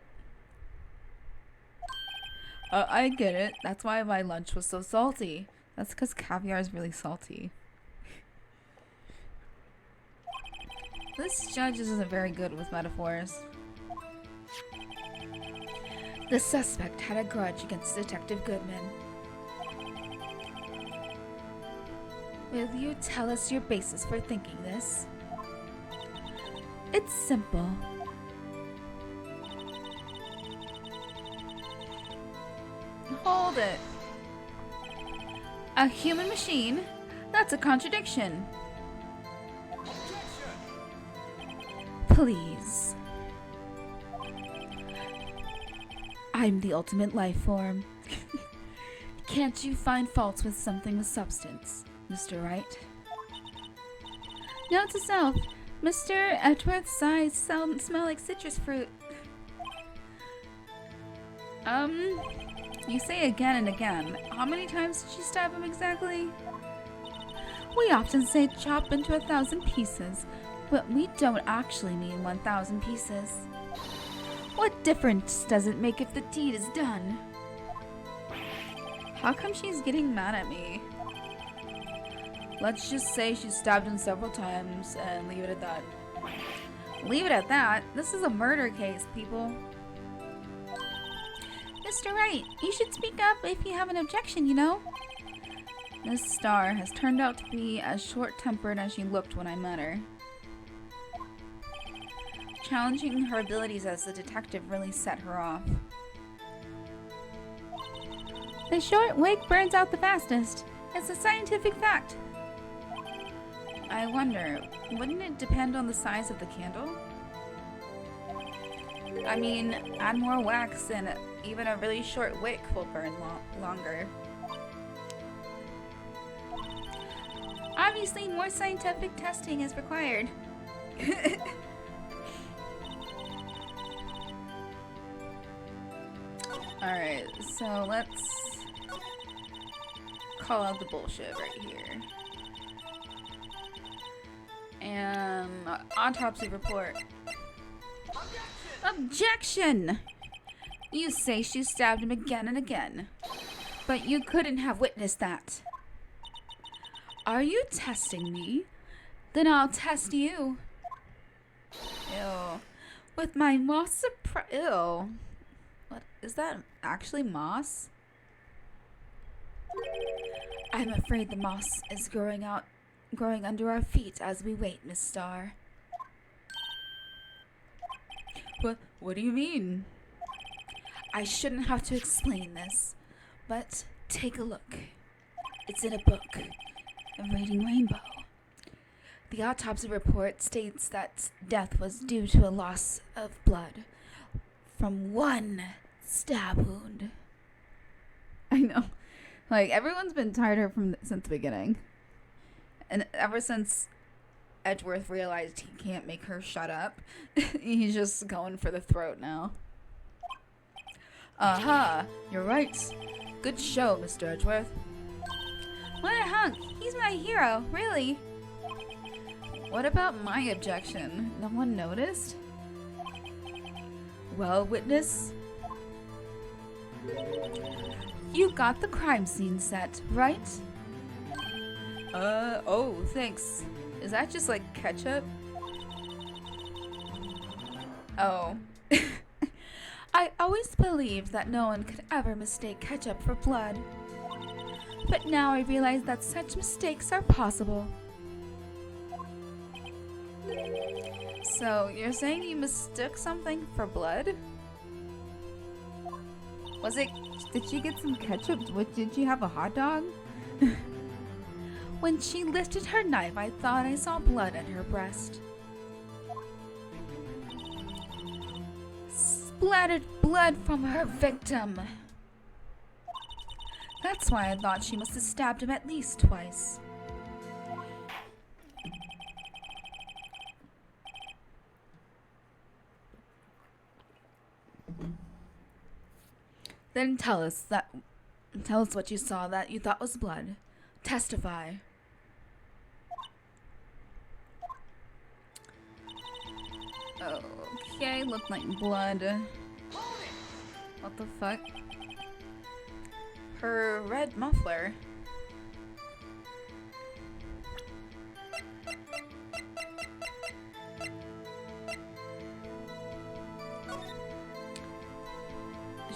I get it. That's why my lunch was so salty. That's because caviar is really salty. This judge isn't very good with metaphors. The suspect had a grudge against Detective Goodman. Will you tell us your basis for thinking this? It's simple. Hold it. A human machine? That's a contradiction. Please. I'm the ultimate life form. Can't you find faults with something with substance, Mr. Wright? Note to self, Mr. Edgeworth's eyes smell like citrus fruit. You say again and again. How many times did she stab him exactly? We often say chop into 1,000 pieces, but we don't actually mean 1,000 pieces. What difference does it make if the deed is done? How come she's getting mad at me? Let's just say she stabbed him several times and leave it at that. Leave it at that? This is a murder case, people. Mr. Wright, you should speak up if you have an objection, you know? Miss Star has turned out to be as short-tempered as she looked when I met her. Challenging her abilities as a detective really set her off. The short wick burns out the fastest. It's a scientific fact. I wonder, wouldn't it depend on the size of the candle? I mean, add more wax and even a really short wick will burn longer. Obviously, more scientific testing is required. Alright, so let's call out the bullshit right here. And autopsy report. Objection! You say she stabbed him again and again, but you couldn't have witnessed that. Are you testing me? Then I'll test you. Ew. With my moss Ew. What? Is that actually moss? I'm afraid the moss is growing under our feet as we wait, Miss Star. What do you mean? I shouldn't have to explain this, but take a look. It's in a book, A Reading Rainbow. The autopsy report states that death was due to a loss of blood from one stab wound. I know. Like, everyone's been tired of her since the beginning. And ever since Edgeworth realized he can't make her shut up, he's just going for the throat now. Aha! You're right. Good show, Mr. Edgeworth. What a hunk! He's my hero, really. What about my objection? No one noticed? Well, witness? You got the crime scene set, right? Oh, thanks. Is that just like ketchup? Oh. I always believed that no one could ever mistake ketchup for blood. But now I realize that such mistakes are possible. So, you're saying you mistook something for blood? Did she get some ketchup? Did she have a hot dog? When she lifted her knife, I thought I saw blood at her breast. Splattered blood from her victim. That's why I thought she must have stabbed him at least twice. Then tell us what you saw that you thought was blood. Testify. Okay, looked like blood. What the fuck? Her red muffler.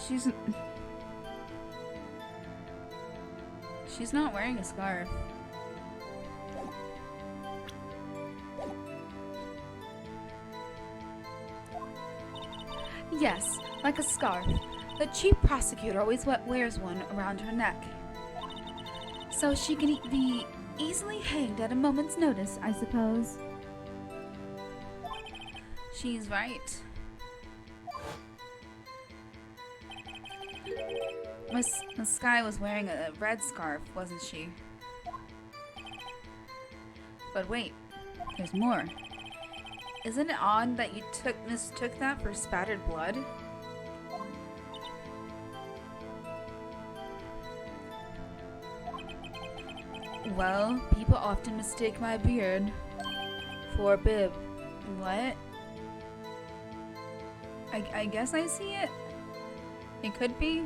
She's not wearing a scarf. Yes, like a scarf. The chief prosecutor always wears one around her neck. So she can be easily hanged at a moment's notice, I suppose. She's right. Miss Sky was wearing a red scarf, wasn't she? But wait, there's more. Isn't it odd that you mistook that for spattered blood? Well, people often mistake my beard for a bib. What? I guess I see it. It could be.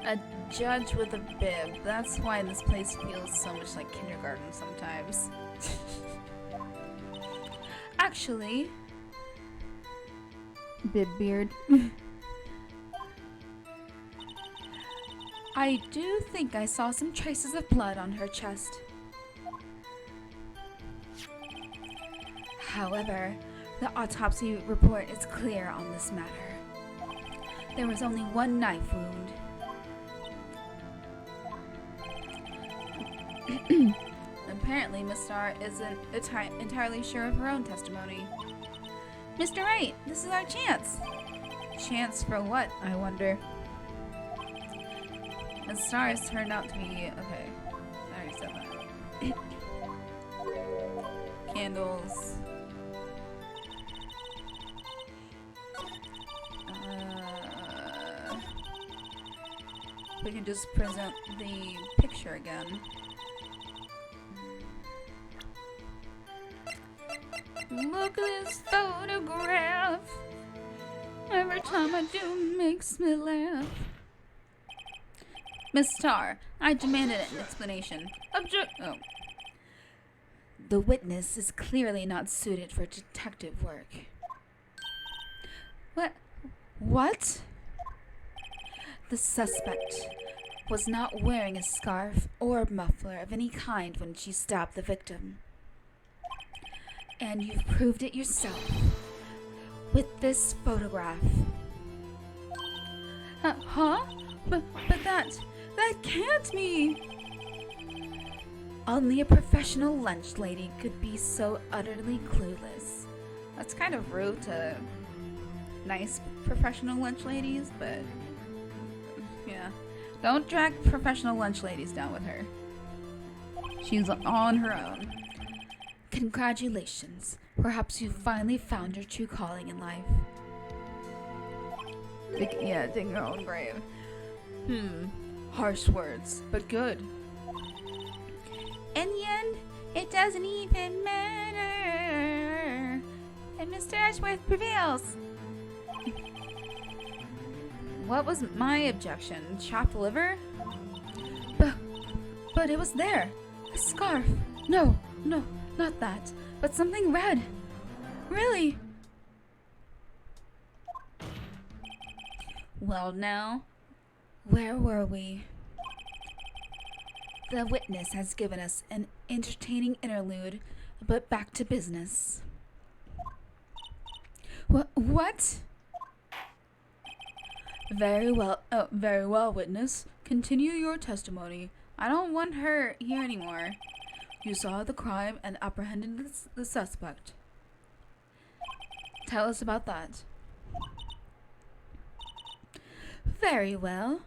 A judge with a bib. That's why this place feels so much like kindergarten sometimes. Actually, bib beard. I do think I saw some traces of blood on her chest. However, the autopsy report is clear on this matter. There was only one knife wound. Apparently, Miss Starr isn't entirely sure of her own testimony. Mr. Wright, this is our chance. Chance for what, I wonder? Miss Starr has turned out to be... Okay, I already said that. Candles. We can just present the picture again. Look at this photograph. Every time I do, it makes me laugh. Miss Starr, I demanded an explanation. Oh. The witness is clearly not suited for detective work. What? The suspect was not wearing a scarf or muffler of any kind when she stabbed the victim. And you've proved it yourself with this photograph. But that can't be! Only a professional lunch lady could be so utterly clueless. That's kind of rude to nice professional lunch ladies, but yeah. Don't drag professional lunch ladies down with her. She's on her own. Congratulations. Perhaps you finally found your true calling in life. Dig your own grave. Harsh words, but good. In the end, it doesn't even matter. And Mr. Ashworth prevails. What was my objection? Chopped liver? But it was there. A scarf. No, not that. But something red. Really? Well now, where were we? The witness has given us an entertaining interlude, but back to business. What? Very well, witness. Continue your testimony. I don't want her here anymore. You saw the crime and apprehended the suspect. Tell us about that. Very well.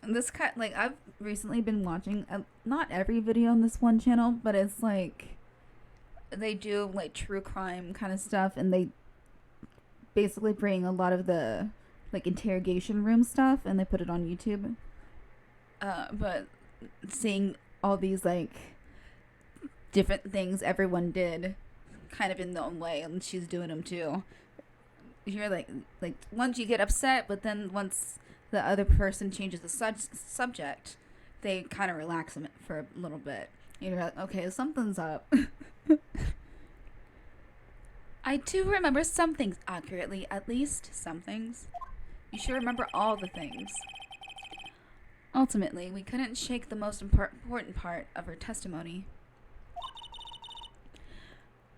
This I've recently been watching not every video on this one channel, but it's like they do like true crime kind of stuff, and they basically bring a lot of the like interrogation room stuff and they put it on YouTube. But seeing all these like different things everyone did kind of in their own way, and she's doing them too. You're like once you get upset, but then once the other person changes the subject, they kind of relax them for a little bit. You're like, okay, something's up. I do remember some things accurately, at least some things. You should remember all the things. Ultimately, we couldn't shake the most important part of her testimony.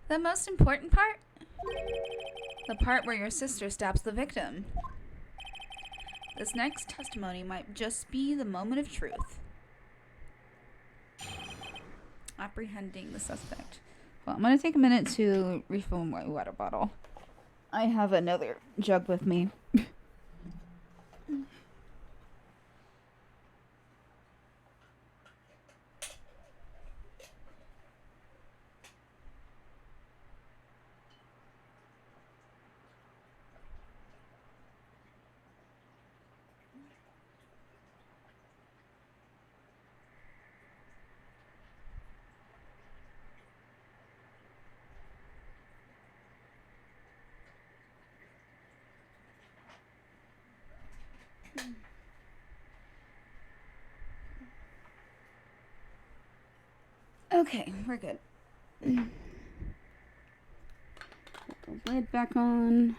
The most important part? The part where your sister stabs the victim. This next testimony might just be the moment of truth. Apprehending the suspect. Well, I'm going to take a minute to refill my water bottle. I have another jug with me. Okay, we're good. Put the lid back on.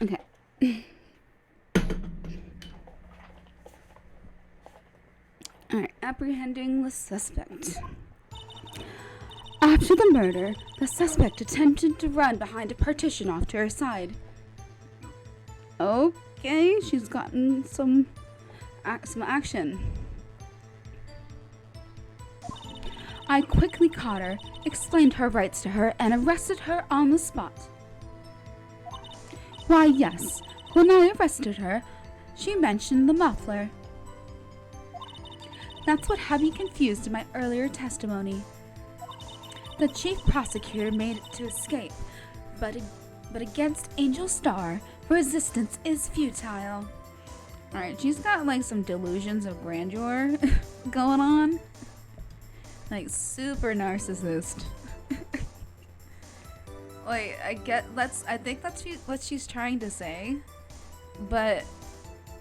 Okay. Alright, apprehending the suspect. After the murder, the suspect attempted to run behind a partition off to her side. Okay, she's gotten some action. I quickly caught her, explained her rights to her, and arrested her on the spot. Why, yes, when I arrested her, she mentioned the muffler. That's what had me confused in my earlier testimony. The chief prosecutor made it to escape, but against Angel Star, resistance is futile. Alright, she's got like some delusions of grandeur going on. Like super narcissist. Like I think that's what she's trying to say. But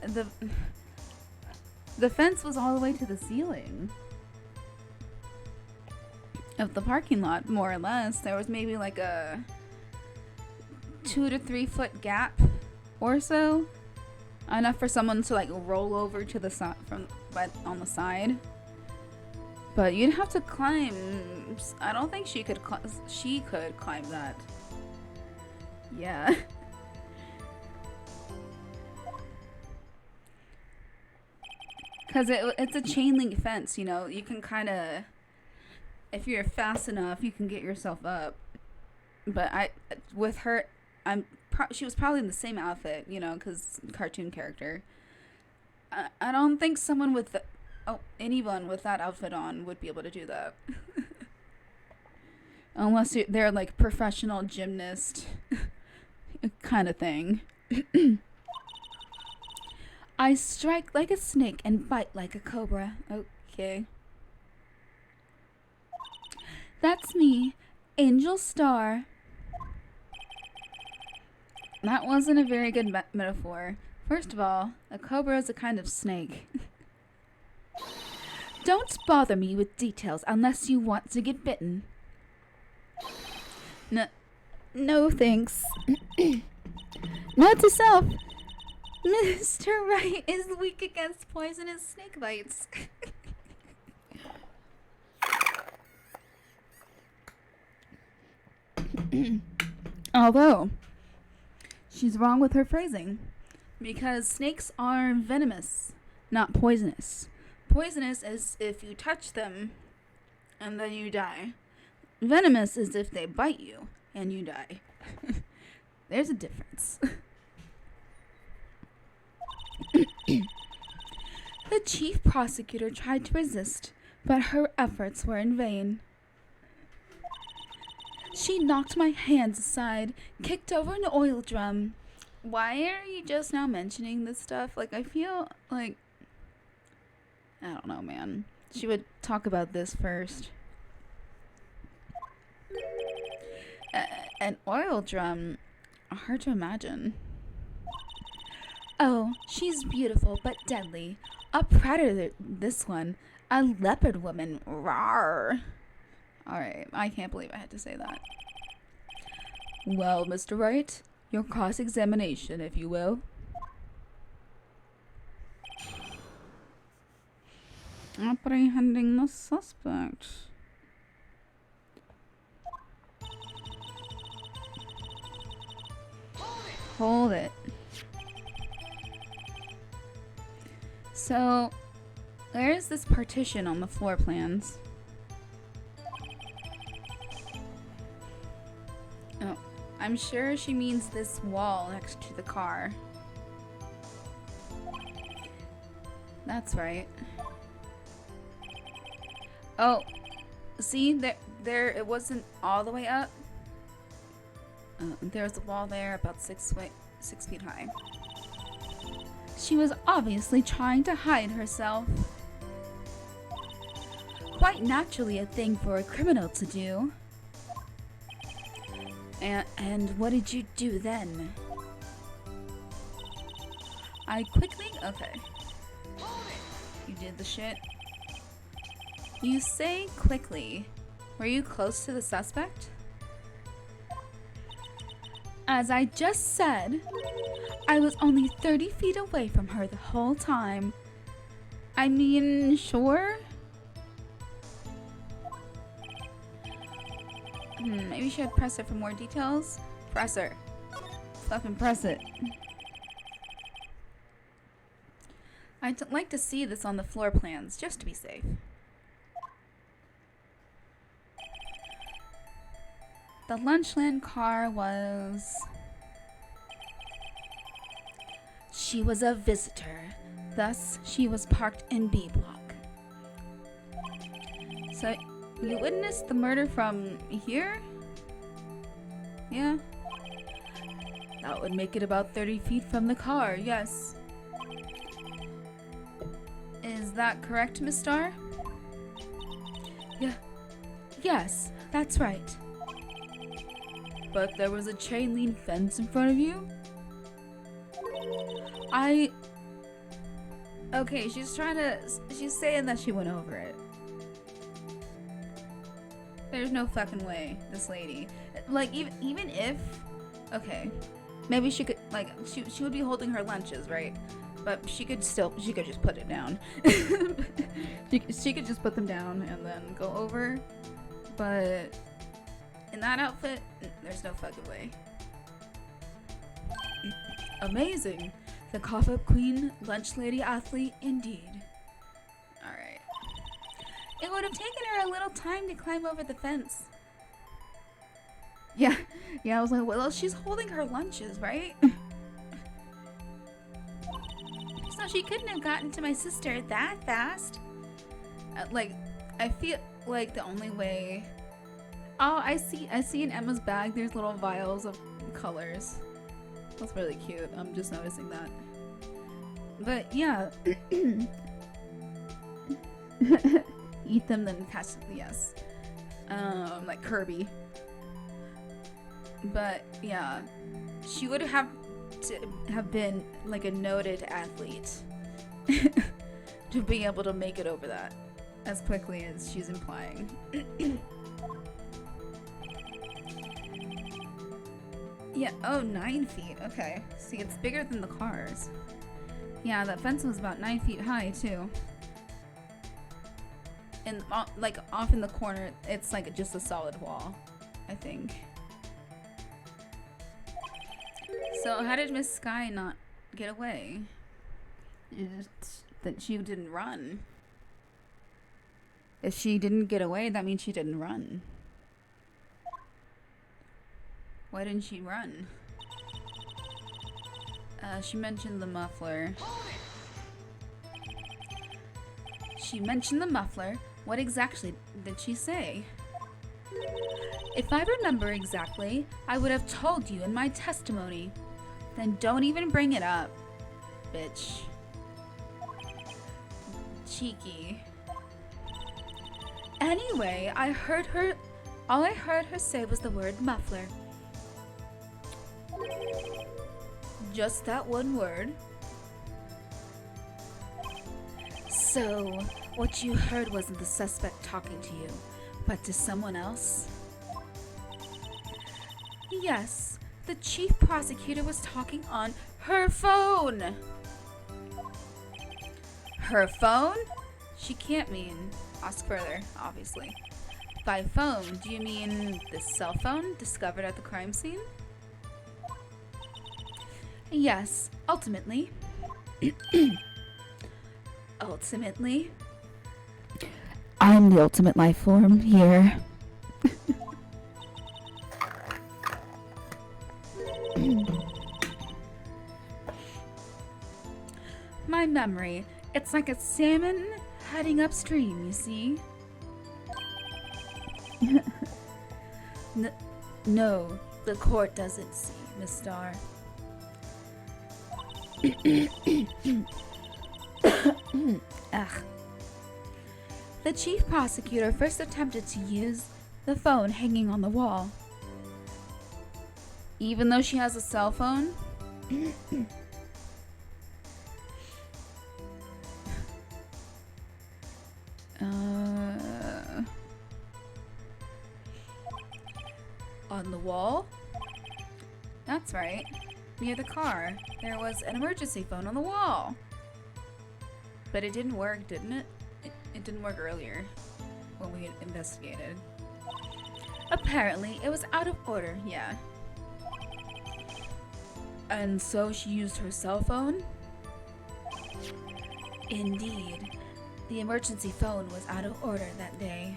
the fence was all the way to the ceiling of the parking lot, more or less. There was maybe like a 2 to 3 foot gap or so, enough for someone to like roll over to the side on the side. But you'd have to climb. I don't think she could climb that. Yeah. Because it's a chain link fence, you know. You can kind of, if you're fast enough, you can get yourself up. But with her, she was probably in the same outfit, you know, because cartoon character. I don't think someone with anyone with that outfit on would be able to do that. Unless they're like professional gymnast kind of thing. I strike like a snake and bite like a cobra. Okay. That's me, Angel Star. That wasn't a very good metaphor. First of all, a cobra is a kind of snake. Don't bother me with details unless you want to get bitten. No thanks. Note to self. Mr. Wright is weak against poisonous snake bites. Although, she's wrong with her phrasing. Because snakes are venomous, not poisonous. Poisonous is if you touch them and then you die. Venomous is if they bite you and you die. There's a difference. The chief prosecutor tried to resist, but her efforts were in vain. She knocked my hands aside, kicked over an oil drum. Why are you just now mentioning this stuff? Like, I feel like, I don't know, man. She would talk about this first. An oil drum? Hard to imagine. Oh, she's beautiful but deadly. A predator, this one. A leopard woman. Rawr. Alright, I can't believe I had to say that. Well, Mr. Wright, your cross-examination, if you will. Apprehending the suspect. Hold it. So, there's this partition on the floor plans. Oh, I'm sure she means this wall next to the car. That's right. Oh, see, there, it wasn't all the way up. There's a wall there about 6 feet high. She was obviously trying to hide herself. Quite naturally a thing for a criminal to do. And what did you do then? I quickly... Okay. You did the shit. You say quickly. Were you close to the suspect? As I just said, I was only 30 feet away from her the whole time. I mean, sure. Maybe should press it for more details? Press her. Fucking press it. I'd like to see this on the floor plans, just to be safe. The Lunchland car was... She was a visitor, thus she was parked in B block. So, you witnessed the murder from here? Yeah. That would make it about 30 feet from the car, yes. Is that correct, Miss Starr? Yeah. Yes, that's right. But there was a chain link fence in front of you? Okay, she's saying that she went over it. There's no fucking way, this lady. Like, even if... Okay. Maybe she could, like, she would be holding her lunches, right? But she could just put it down. she could just put them down and then go over. But in that outfit, there's no fucking way. Amazing. The cough-up queen, lunch lady athlete, indeed. Alright. It would have taken her a little time to climb over the fence. Yeah, I was like, well, she's holding her lunches, right? So she couldn't have gotten to my sister that fast. Like, I feel like the only way... Oh, I see in Emma's bag, there's little vials of colors. That's really cute. I'm just noticing that. But yeah. Eat them, then catch them, yes. Like Kirby. But yeah, she would have to have been like a noted athlete to be able to make it over that as quickly as she's implying. Yeah, oh, 9 feet. Okay. See, it's bigger than the cars. Yeah, that fence was about 9 feet high, too. And, like, off in the corner, it's like just a solid wall, I think. So, how did Miss Sky not get away? That she didn't run. If she didn't get away, that means she didn't run. Why didn't she run? She mentioned the muffler. She mentioned the muffler. What exactly did she say? If I remember exactly, I would have told you in my testimony. Then don't even bring it up, bitch. Cheeky. Anyway, all I heard her say was the word muffler. Just that one word. So, what you heard wasn't the suspect talking to you, but to someone else? Yes, the chief prosecutor was talking on her phone. Her phone? She can't mean. Ask further, obviously. By phone, do you mean the cell phone discovered at the crime scene? Yes, ultimately. Ultimately? I'm the ultimate life form here. My memory, it's like a salmon heading upstream, you see? No, the court doesn't see, Miss Starr. Ugh. The chief prosecutor first attempted to use the phone hanging on the wall. Even though she has a cell phone? On the wall? That's right. Near the car, there was an emergency phone on the wall. But it didn't work, didn't it? It didn't work earlier when we investigated. Apparently, it was out of order, yeah. And so she used her cell phone? Indeed. The emergency phone was out of order that day.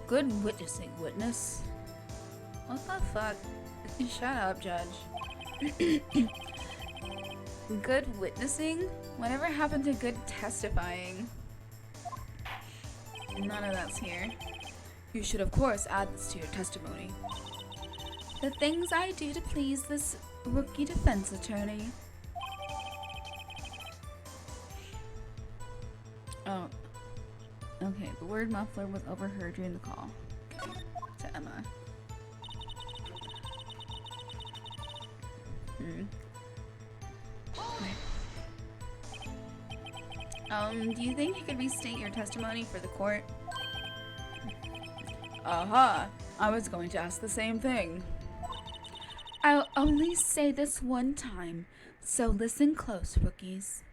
Good witnessing, witness. What the fuck? Shut up, Judge. Good witnessing? Whatever happened to good testifying? None of that's here. You should, of course, add this to your testimony. The things I do to please this rookie defense attorney. Oh. Okay, the word muffler was overheard during the call. Okay, to Emma. Do you think you could restate your testimony for the court? Aha! I was going to ask the same thing. I'll only say this one time, so listen close, rookies.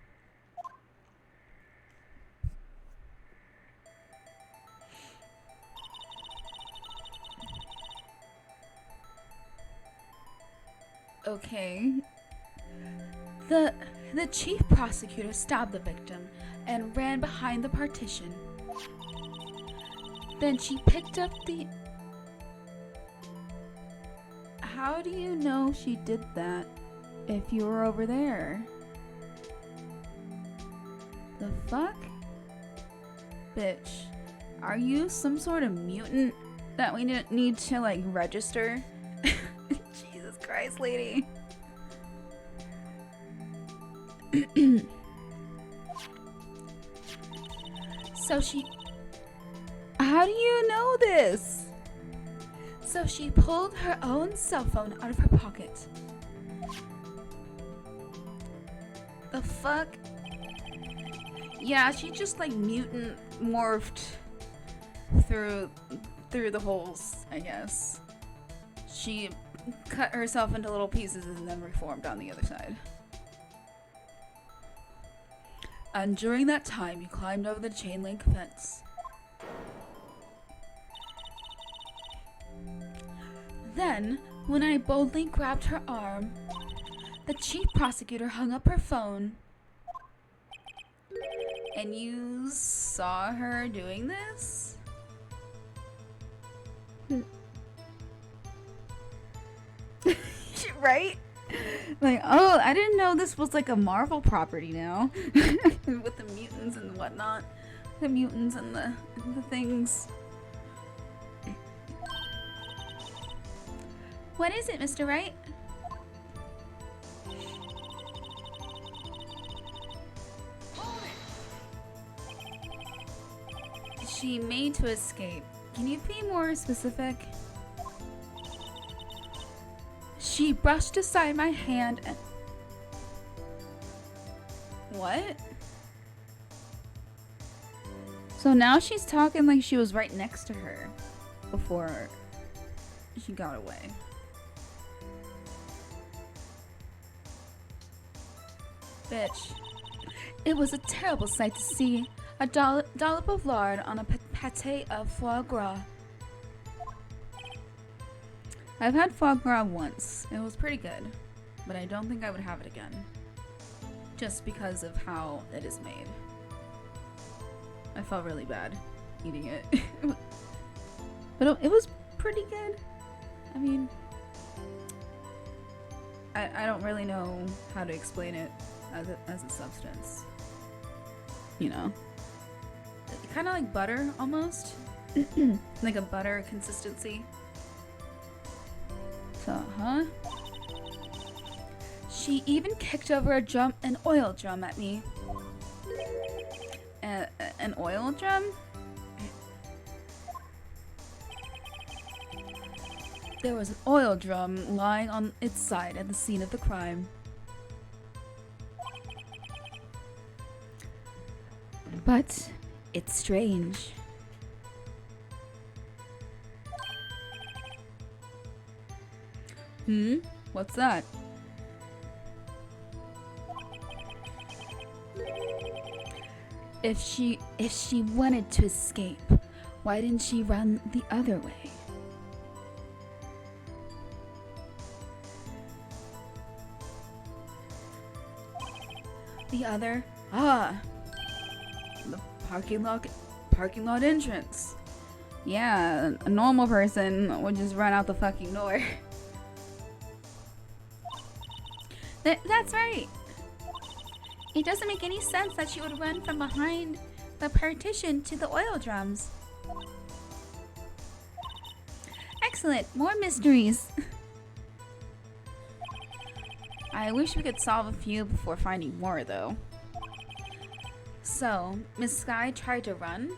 Okay. The chief prosecutor stabbed the victim and ran behind the partition. Then she picked up the... How do you know she did that if you were over there? The fuck? Bitch, are you some sort of mutant that we need to, like, register? Jesus Christ, lady. So she... How do you know this? So she pulled her own cell phone out of her pocket. The fuck? Yeah, she just like mutant morphed through the holes, I guess. She cut herself into little pieces and then reformed on the other side. And during that time, you climbed over the chain link fence. Then, when I boldly grabbed her arm, the chief prosecutor hung up her phone. And you saw her doing this? Right? Like, oh, I didn't know this was like a Marvel property now. With the mutants and whatnot. The mutants and the things. What is it, Mr. Wright? She made to escape. Can you be more specific? She brushed aside my hand and... What? So now she's talking like she was right next to her before she got away. Bitch. It was a terrible sight to see. A dollop of lard on a pate of foie gras. I've had foie gras once. It was pretty good, but I don't think I would have it again. Just because of how it is made. I felt really bad eating it. But it was pretty good. I mean, I don't really know how to explain it as a substance. You know? Kind of like butter, almost. Like a butter consistency. So, huh? She even kicked over an oil drum at me. An oil drum? There was an oil drum lying on its side at the scene of the crime. But it's strange. What's that? If she wanted to escape, why didn't she run the other way? The other? The parking lot entrance. Yeah, a normal person would just run out the fucking door. That's right. It doesn't make any sense that she would run from behind the partition to the oil drums. Excellent, more mysteries. I wish we could solve a few before finding more, though. So, Miss Sky tried to run?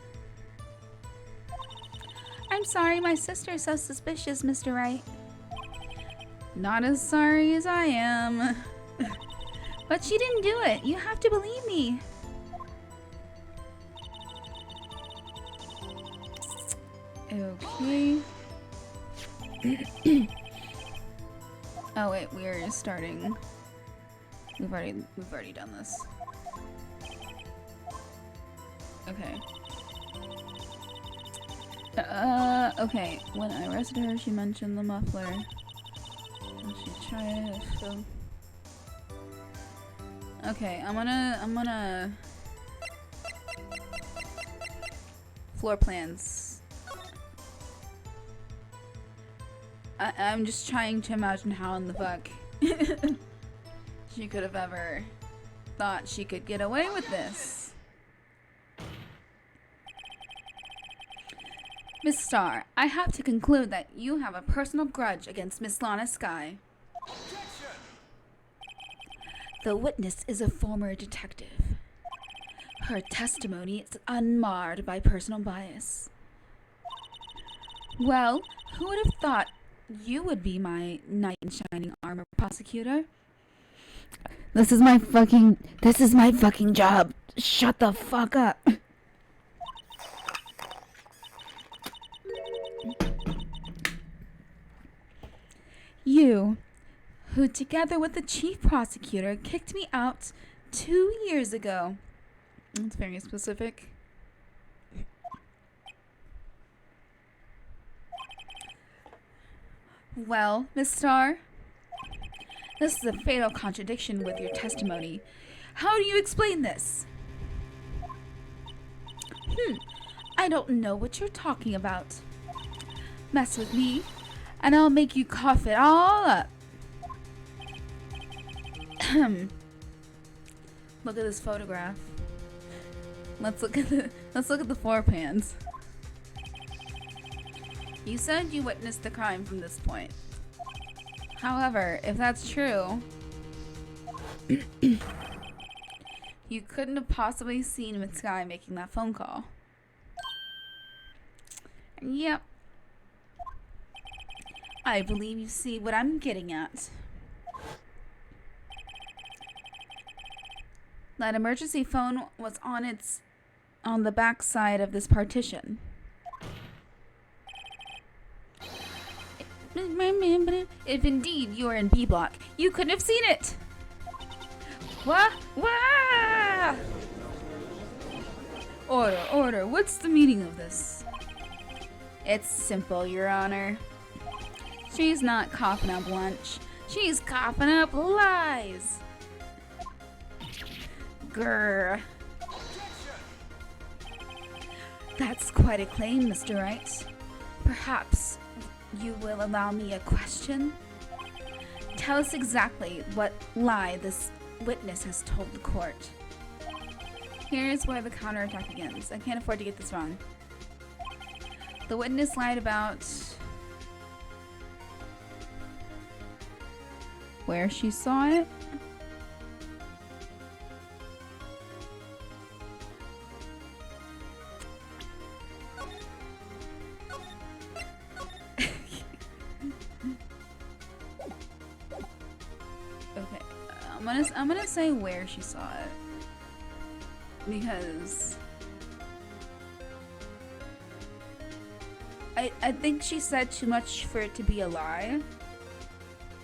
I'm sorry, my sister is so suspicious, Mr. Wright. Not as sorry as I am. But she didn't do it. You have to believe me. Okay. Oh wait, we're starting. We've already done this. Okay. Okay. When I arrested her, she mentioned the muffler. And she tried to... Okay, I'm gonna... Floor plans. I'm just trying to imagine how in the fuck she could have ever thought she could get away with this. Miss Starr, I have to conclude that you have a personal grudge against Miss Lana Sky. The witness is a former detective. Her testimony is unmarred by personal bias. Well, who would have thought you would be my knight in shining armor, prosecutor? This is my fucking job. Shut the fuck up. You, who together with the chief prosecutor kicked me out 2 years ago. That's very specific. Well, Miss Starr, this is a fatal contradiction with your testimony. How do you explain this? I don't know what you're talking about. Mess with me, and I'll make you cough it all up. Look at this photograph. Let's look at the floor plans. You said you witnessed the crime from this point. However, if that's true, you couldn't have possibly seen Miss Sky making that phone call. Yep. I believe you see what I'm getting at. That emergency phone was on the back side of this partition. If indeed you are in B block, you couldn't have seen it. What? Wah! Order. What's the meaning of this? It's simple, Your Honor. She's not coughing up lunch. She's coughing up lies. Grr. That's quite a claim, Mr. Wright. Perhaps you will allow me a question? Tell us exactly what lie this witness has told the court. Here's where the counterattack begins. I can't afford to get this wrong. The witness lied about where she saw it. Okay, I'm gonna say where she saw it because I think she said too much for it to be a lie.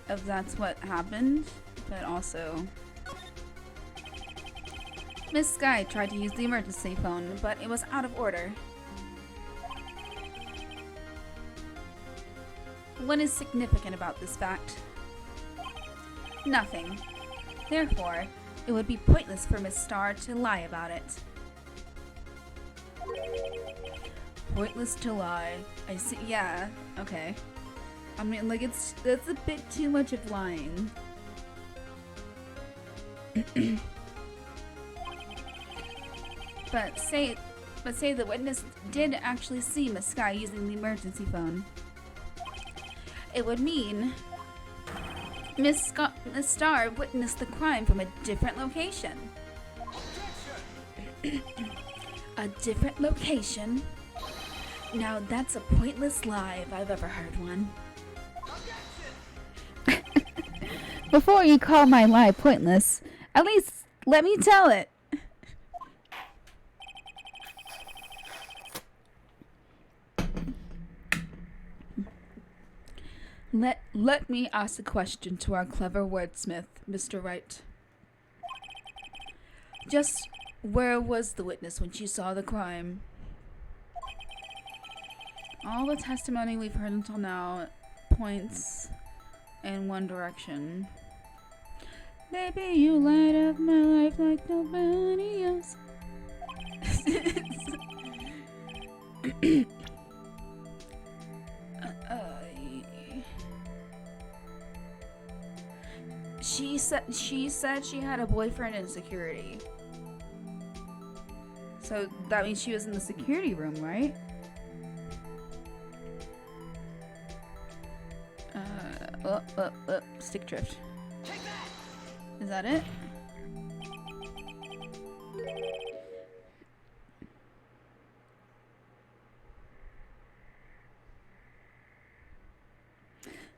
if that's what happened, but also Miss Sky tried to use the emergency phone, but it was out of order. What is significant about this fact? Nothing. Therefore, it would be pointless for Miss Star to lie about it. Pointless to lie. I see. Yeah. Okay. I mean, like, that's a bit too much of lying. But say the witness did actually see Miss Sky using the emergency phone. It would mean Miss Star witnessed the crime from a different location. A different location? Now that's a pointless lie if I've ever heard one. Before you call my lie pointless, at least let me tell it. Let me ask a question to our clever wordsmith, Mr. Wright. Just where was the witness when she saw the crime? All the testimony we've heard until now points in one direction. Baby, you light up my life like nobody else. She said she had a boyfriend in security. So that means she was in the security room, right? Stick drift. Is that it?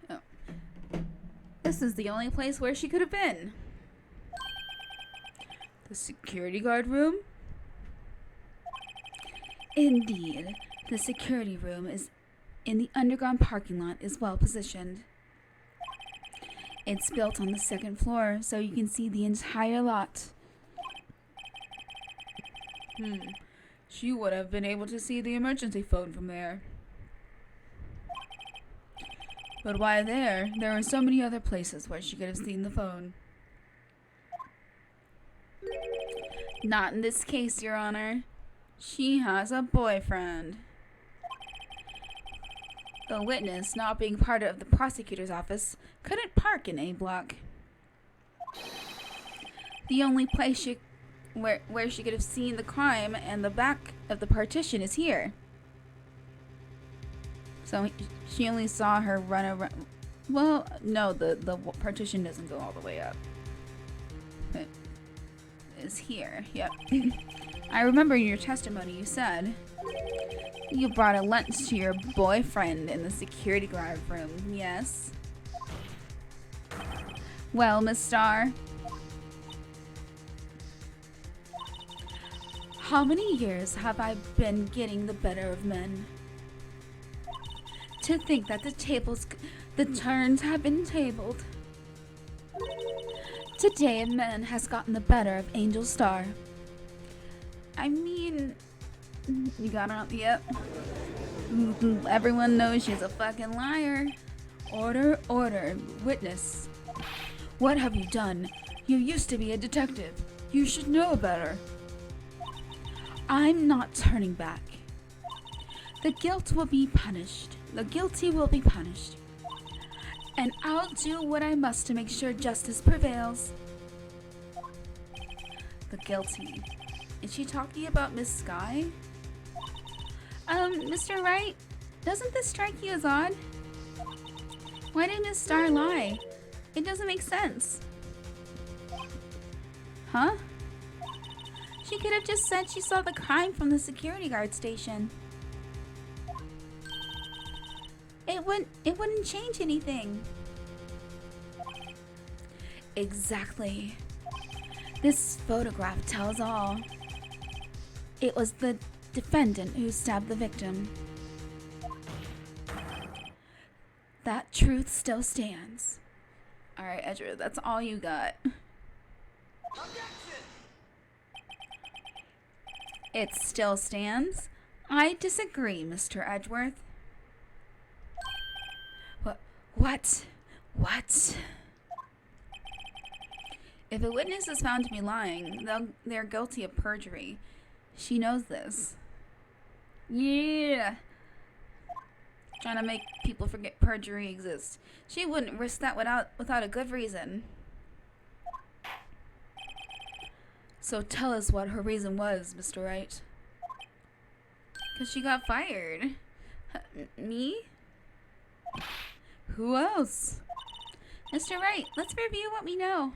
Oh. This is the only place where she could have been. The security guard room? Indeed, the security room is in the underground parking lot is well positioned. It's built on the second floor, so you can see the entire lot. She would have been able to see the emergency phone from there. But why there? There are so many other places where she could have seen the phone. Not in this case, Your Honor. She has a boyfriend. The witness, not being part of the prosecutor's office, couldn't park in A block. The only place where she could have seen the crime and the back of the partition is here. So she only saw her run around. Well, no, the partition doesn't go all the way up. It is here. Yep. I remember in your testimony you said you brought a lunch to your boyfriend in the security guard room, yes? Well, Miss Star, how many years have I been getting the better of men? To think that the turns have been tabled. Today a man has gotten the better of Angel Star. I mean, you got her on the up. Everyone knows she's a fucking liar. Order, order, witness. What have you done? You used to be a detective. You should know better. I'm not turning back. The guilt will be punished. The guilty will be punished. And I'll do what I must to make sure justice prevails. The guilty. Is she talking about Miss Sky? Mr. Wright, doesn't this strike you as odd? Why did Miss Star lie? It doesn't make sense. Huh? She could have just said she saw the crime from the security guard station. It wouldn't change anything. Exactly. This photograph tells all. It was the defendant who stabbed the victim. That truth still stands. Alright, Edgeworth, that's all you got. Objection! It still stands? I disagree, Mr. Edgeworth. What? What? If a witness is found to be lying, they're guilty of perjury. She knows this. Yeah. Trying to make people forget perjury exists. She wouldn't risk that without a good reason. So tell us what her reason was, Mr. Wright. Because she got fired. Me? Who else? Mr. Wright, let's review what we know.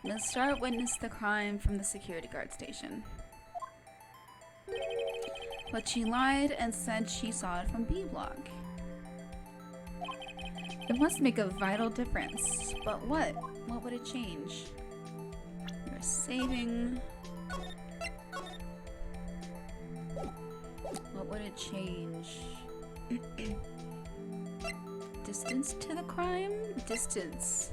Ms. Starr witnessed the crime from the security guard station. But she lied and said she saw it from B block. It must make a vital difference. But what? What would it change? You're saving. What would it change? Distance to the crime? Distance.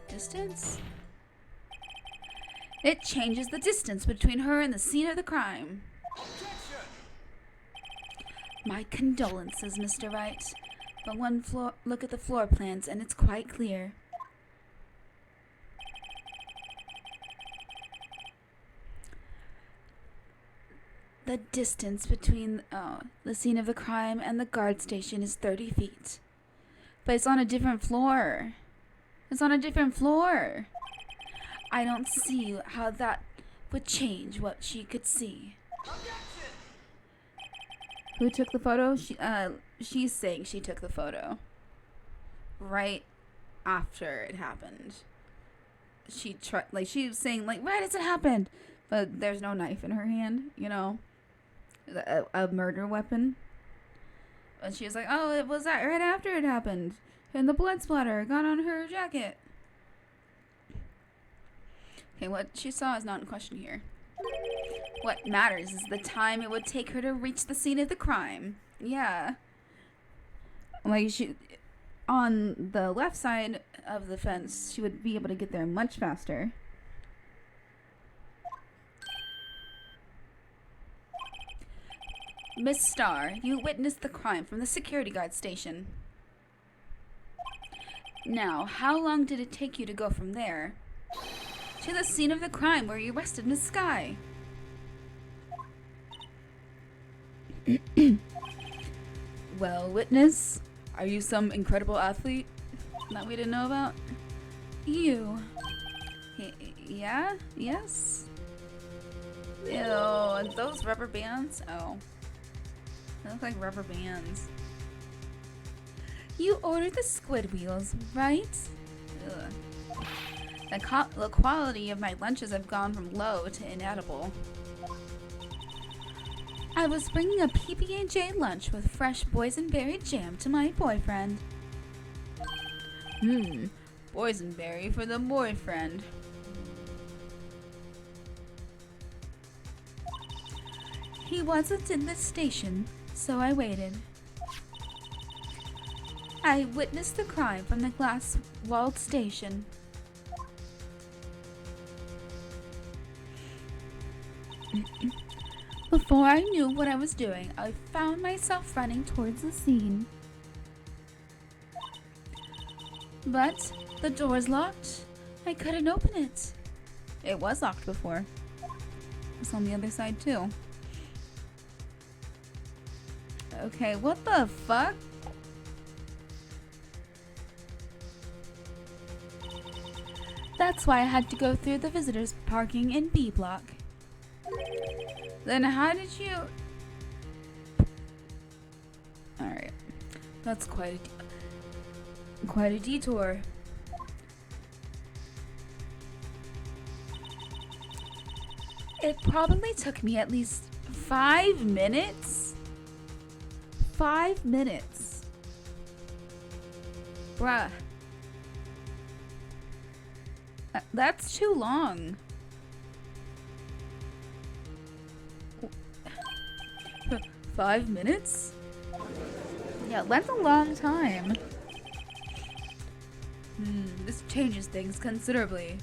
Distance? It changes the distance between her and the scene of the crime. Objection! My condolences, Mr. Wright. But one look at the floor plans and it's quite clear. The distance between the scene of the crime and the guard station is 30 feet. But it's on a different floor. It's on a different floor. I don't see how that would change what she could see. Objection! Who took the photo? She's saying she took the photo right after it happened. She was saying like right as it happened, but there's no knife in her hand, you know, a murder weapon. And she was like, oh, it was that right after it happened, and the blood splatter got on her jacket. Okay, what she saw is not in question here. What matters is the time it would take her to reach the scene of the crime. Yeah. Like, on the left side of the fence, she would be able to get there much faster. Miss Starr, you witnessed the crime from the security guard station. Now, how long did it take you to go from there to the scene of the crime where you rested Miss Skye? Well, witness, are you some incredible athlete that we didn't know about? You. Yeah? Yes? Ew, and those rubber bands? Oh. They look like rubber bands. You ordered the squid wheels, right? Ugh. The quality of my lunches have gone from low to inedible. I was bringing a PB&J lunch with fresh boysenberry jam to my boyfriend. Boysenberry for the boyfriend. He wasn't in the station, so I waited. I witnessed the crime from the glass-walled station. Before I knew what I was doing, I found myself running towards the scene. But the door's locked. I couldn't open it. It was locked before. It's on the other side too. Okay, what the fuck? That's why I had to go through the visitors parking in B block. Then how did you... Alright. That's quite a detour. It probably took me at least 5 minutes. 5 minutes. Bruh. That's too long. 5 minutes? Yeah, that's a long time. This changes things considerably.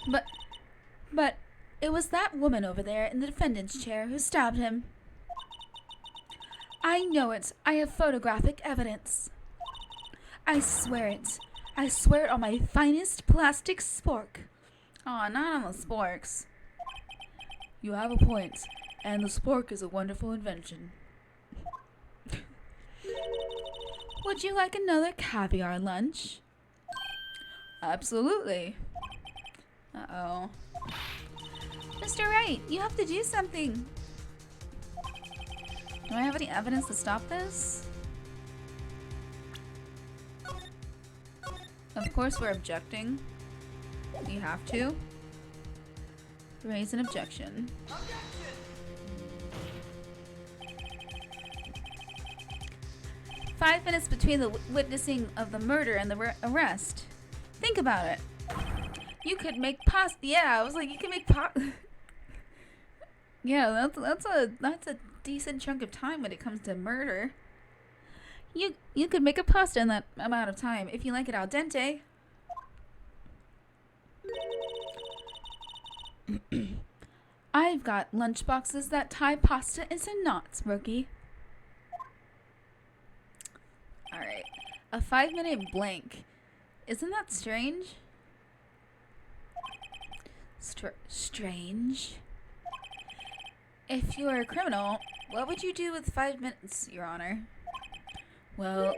But it was that woman over there in the defendant's chair who stabbed him. I know it. I have photographic evidence. I swear it. I swear it on my finest plastic spork. Aw, not on the sporks. You have a point, and the spork is a wonderful invention. Would you like another caviar lunch? Absolutely. Uh-oh. Mr. Wright, you have to do something. Do I have any evidence to stop this? Of course we're objecting. We have to. Raise an objection. 5 minutes between the witnessing of the murder and the arrest. Think about it. You could make yeah, I was like, you can make yeah, that's a decent chunk of time when it comes to murder. You could make a pasta in that amount of time if you like it al dente. I've got lunchboxes that tie pasta into knots, rookie. Alright. A 5-minute blank. Isn't that strange? Strange? If you were a criminal, what would you do with 5 minutes, Your Honor? Well,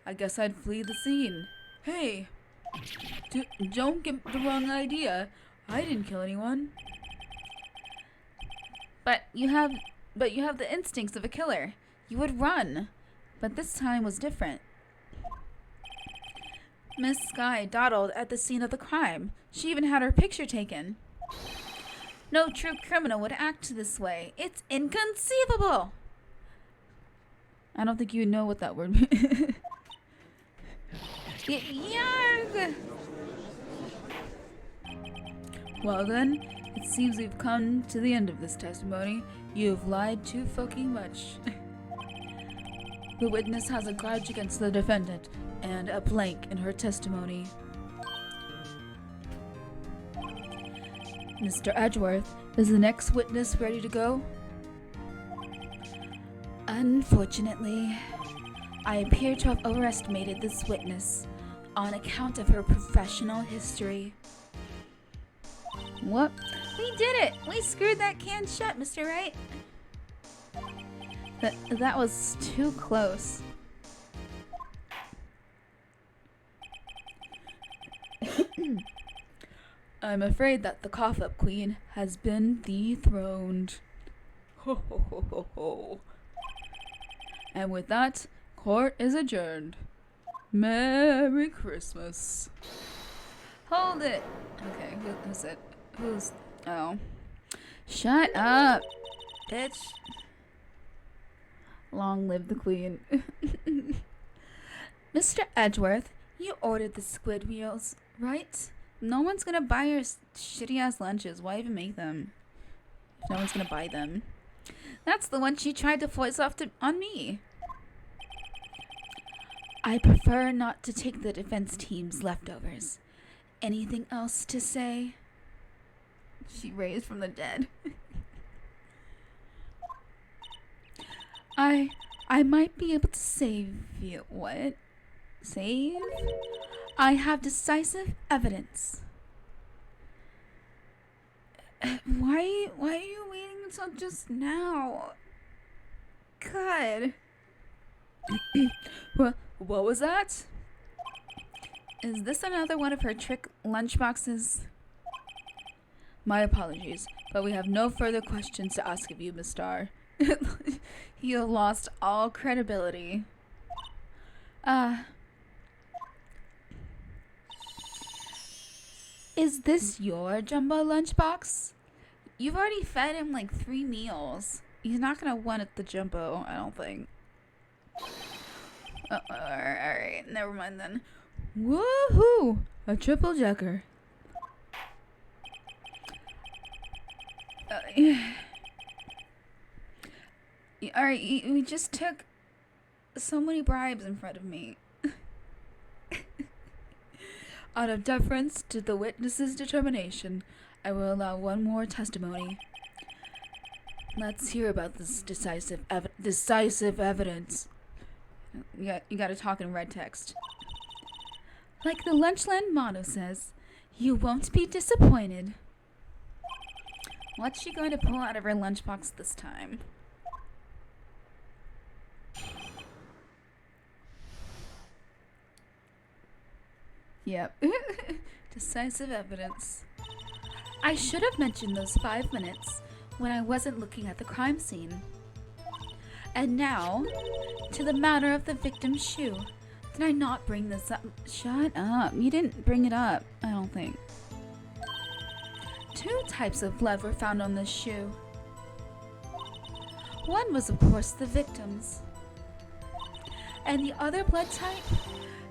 I guess I'd flee the scene. Hey! Don't get the wrong idea. I didn't kill anyone. But you have the instincts of a killer. You would run. But this time was different. Miss Skye dawdled at the scene of the crime. She even had her picture taken. No true criminal would act this way. It's inconceivable! I don't think you know what that word means. Yarg! Well then, it seems we've come to the end of this testimony. You've lied too fucking much. The witness has a grudge against the defendant and a blank in her testimony. Mr. Edgeworth, is the next witness ready to go? Unfortunately, I appear to have overestimated this witness on account of her professional history. What? We did it! We screwed that can shut, Mr. Wright. That was too close. I'm afraid that the cough-up queen has been dethroned. Ho ho ho ho ho. And with that, court is adjourned. Merry Christmas. Hold it. Okay, who's it? Oh. Shut up, bitch. Long live the queen. Mr. Edgeworth, you ordered the squid wheels, right? No one's gonna buy your shitty ass lunches. Why even make them? If no one's gonna buy them. That's the one she tried to voice off on me. I prefer not to take the defense team's leftovers. Anything else to say? She raised from the dead. I might be able to save you. What? Save? I have decisive evidence. Why are you waiting until just now? God. What was that? Is this another one of her trick lunchboxes? My apologies, but we have no further questions to ask of you, Miss Starr. You have lost all credibility. Is this your jumbo lunchbox? You've already fed him like 3 meals. He's not gonna want it the jumbo, I don't think. Alright, never mind then. Woohoo! A triple decker. Alright, you just took so many bribes in front of me. Out of deference to the witness's determination, I will allow one more testimony. Let's hear about this decisive evidence. You gotta talk in red text. Like the Lunchland motto says, you won't be disappointed. What's she going to pull out of her lunchbox this time? Yep. Decisive evidence. I should have mentioned those 5 minutes when I wasn't looking at the crime scene. And now, to the matter of the victim's shoe. Did I not bring this up? Shut up. You didn't bring it up, I don't think. 2 types of blood were found on this shoe. One was, of course, the victim's. And the other blood type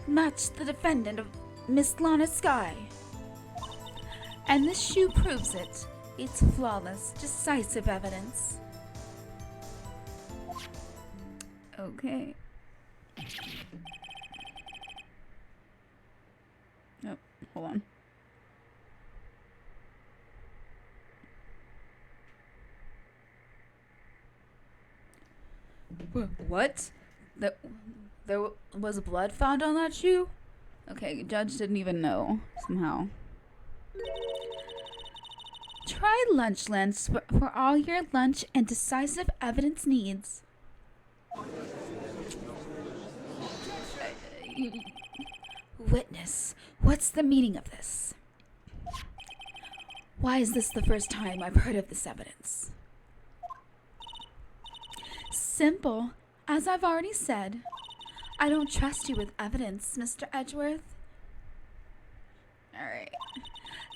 matched the defendant of Miss Lana Sky. And this shoe proves it. It's flawless, decisive evidence. Okay. Oh, hold on. What? There was blood found on that shoe? Okay, judge didn't even know, somehow. Try Lunchland for all your lunch and decisive evidence needs. Witness, what's the meaning of this? Why is this the first time I've heard of this evidence? Simple. As I've already said, I don't trust you with evidence, Mr. Edgeworth. Alright.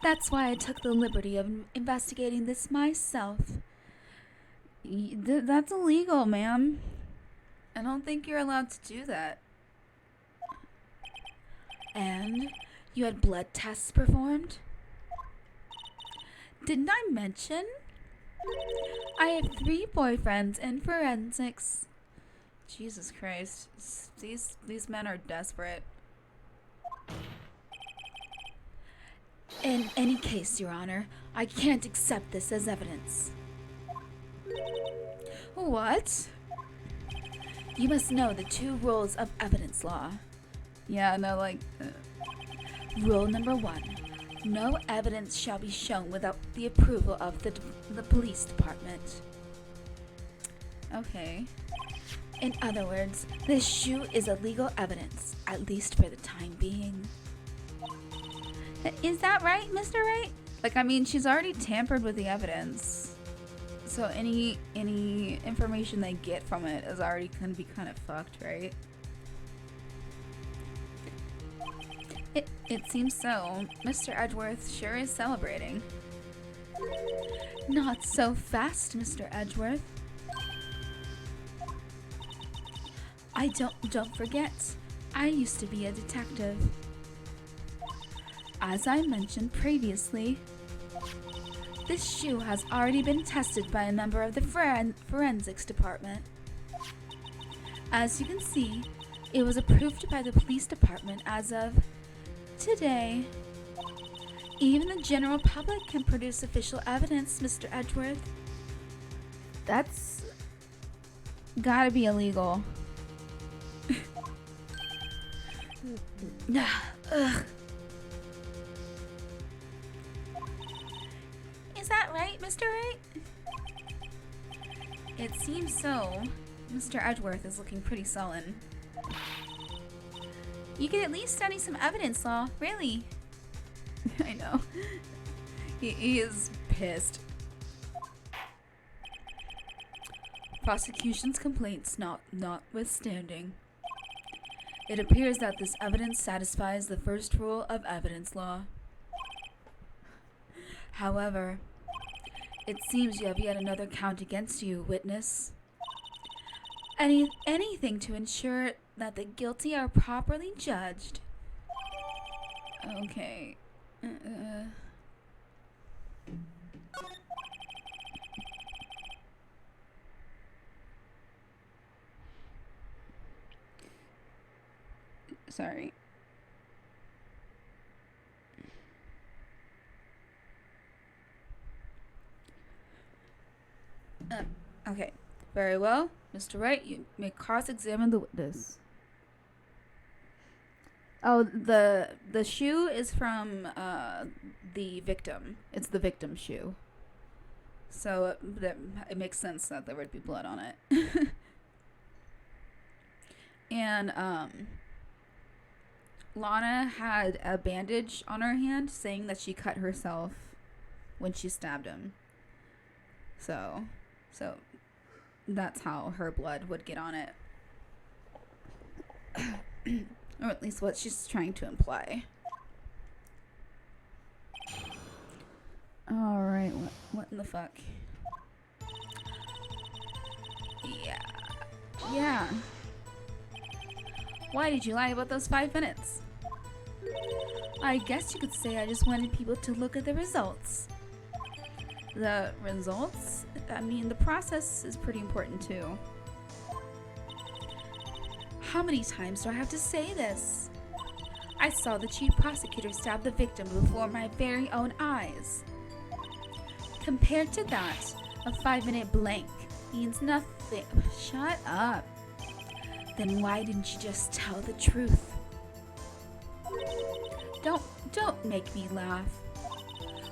That's why I took the liberty of investigating this myself. That's illegal, ma'am. I don't think you're allowed to do that. And you had blood tests performed? Didn't I mention? I have 3 boyfriends in forensics. Jesus Christ. These men are desperate. In any case, Your Honor, I can't accept this as evidence. What? You must know the 2 rules of evidence law. Yeah, no, like... Rule number 1. No evidence shall be shown without the approval of the police department. Okay. In other words, this shoe is illegal evidence, at least for the time being. Is that right, Mr. Wright? Like, I mean, she's already tampered with the evidence. So any information they get from it is already going to be kind of fucked, right? It seems so. Mr. Edgeworth sure is celebrating. Not so fast, Mr. Edgeworth. Don't forget, I used to be a detective. As I mentioned previously, this shoe has already been tested by a member of the forensics department. As you can see, it was approved by the police department as of today. Even the general public can produce official evidence, Mr. Edgeworth. That's gotta be illegal. Ugh. Is that right, Mr. Wright? It seems so. Mr. Edgeworth is looking pretty sullen. You could at least study some evidence law, really. I know. He is pissed. Prosecution's complaints notwithstanding, it appears that this evidence satisfies the first rule of evidence law. However, it seems you have yet another count against you, witness. Anything to ensure that the guilty are properly judged. Okay. Sorry. Okay. Very well. Mr. Wright, you may cross-examine the witness. Oh, the shoe is from the victim. It's the victim's shoe. So it makes sense that there would be blood on it. And Lana had a bandage on her hand saying that she cut herself when she stabbed him. So that's how her blood would get on it. Or at least what she's trying to imply. Alright, what in the fuck? Yeah. Why did you lie about those 5 minutes? I guess you could say I just wanted people to look at the results. The results? I mean, the process is pretty important too. How many times do I have to say this? I saw the chief prosecutor stab the victim before my very own eyes. Compared to that, a 5-minute blank means nothing. Shut up. Then why didn't you just tell the truth? Don't make me laugh.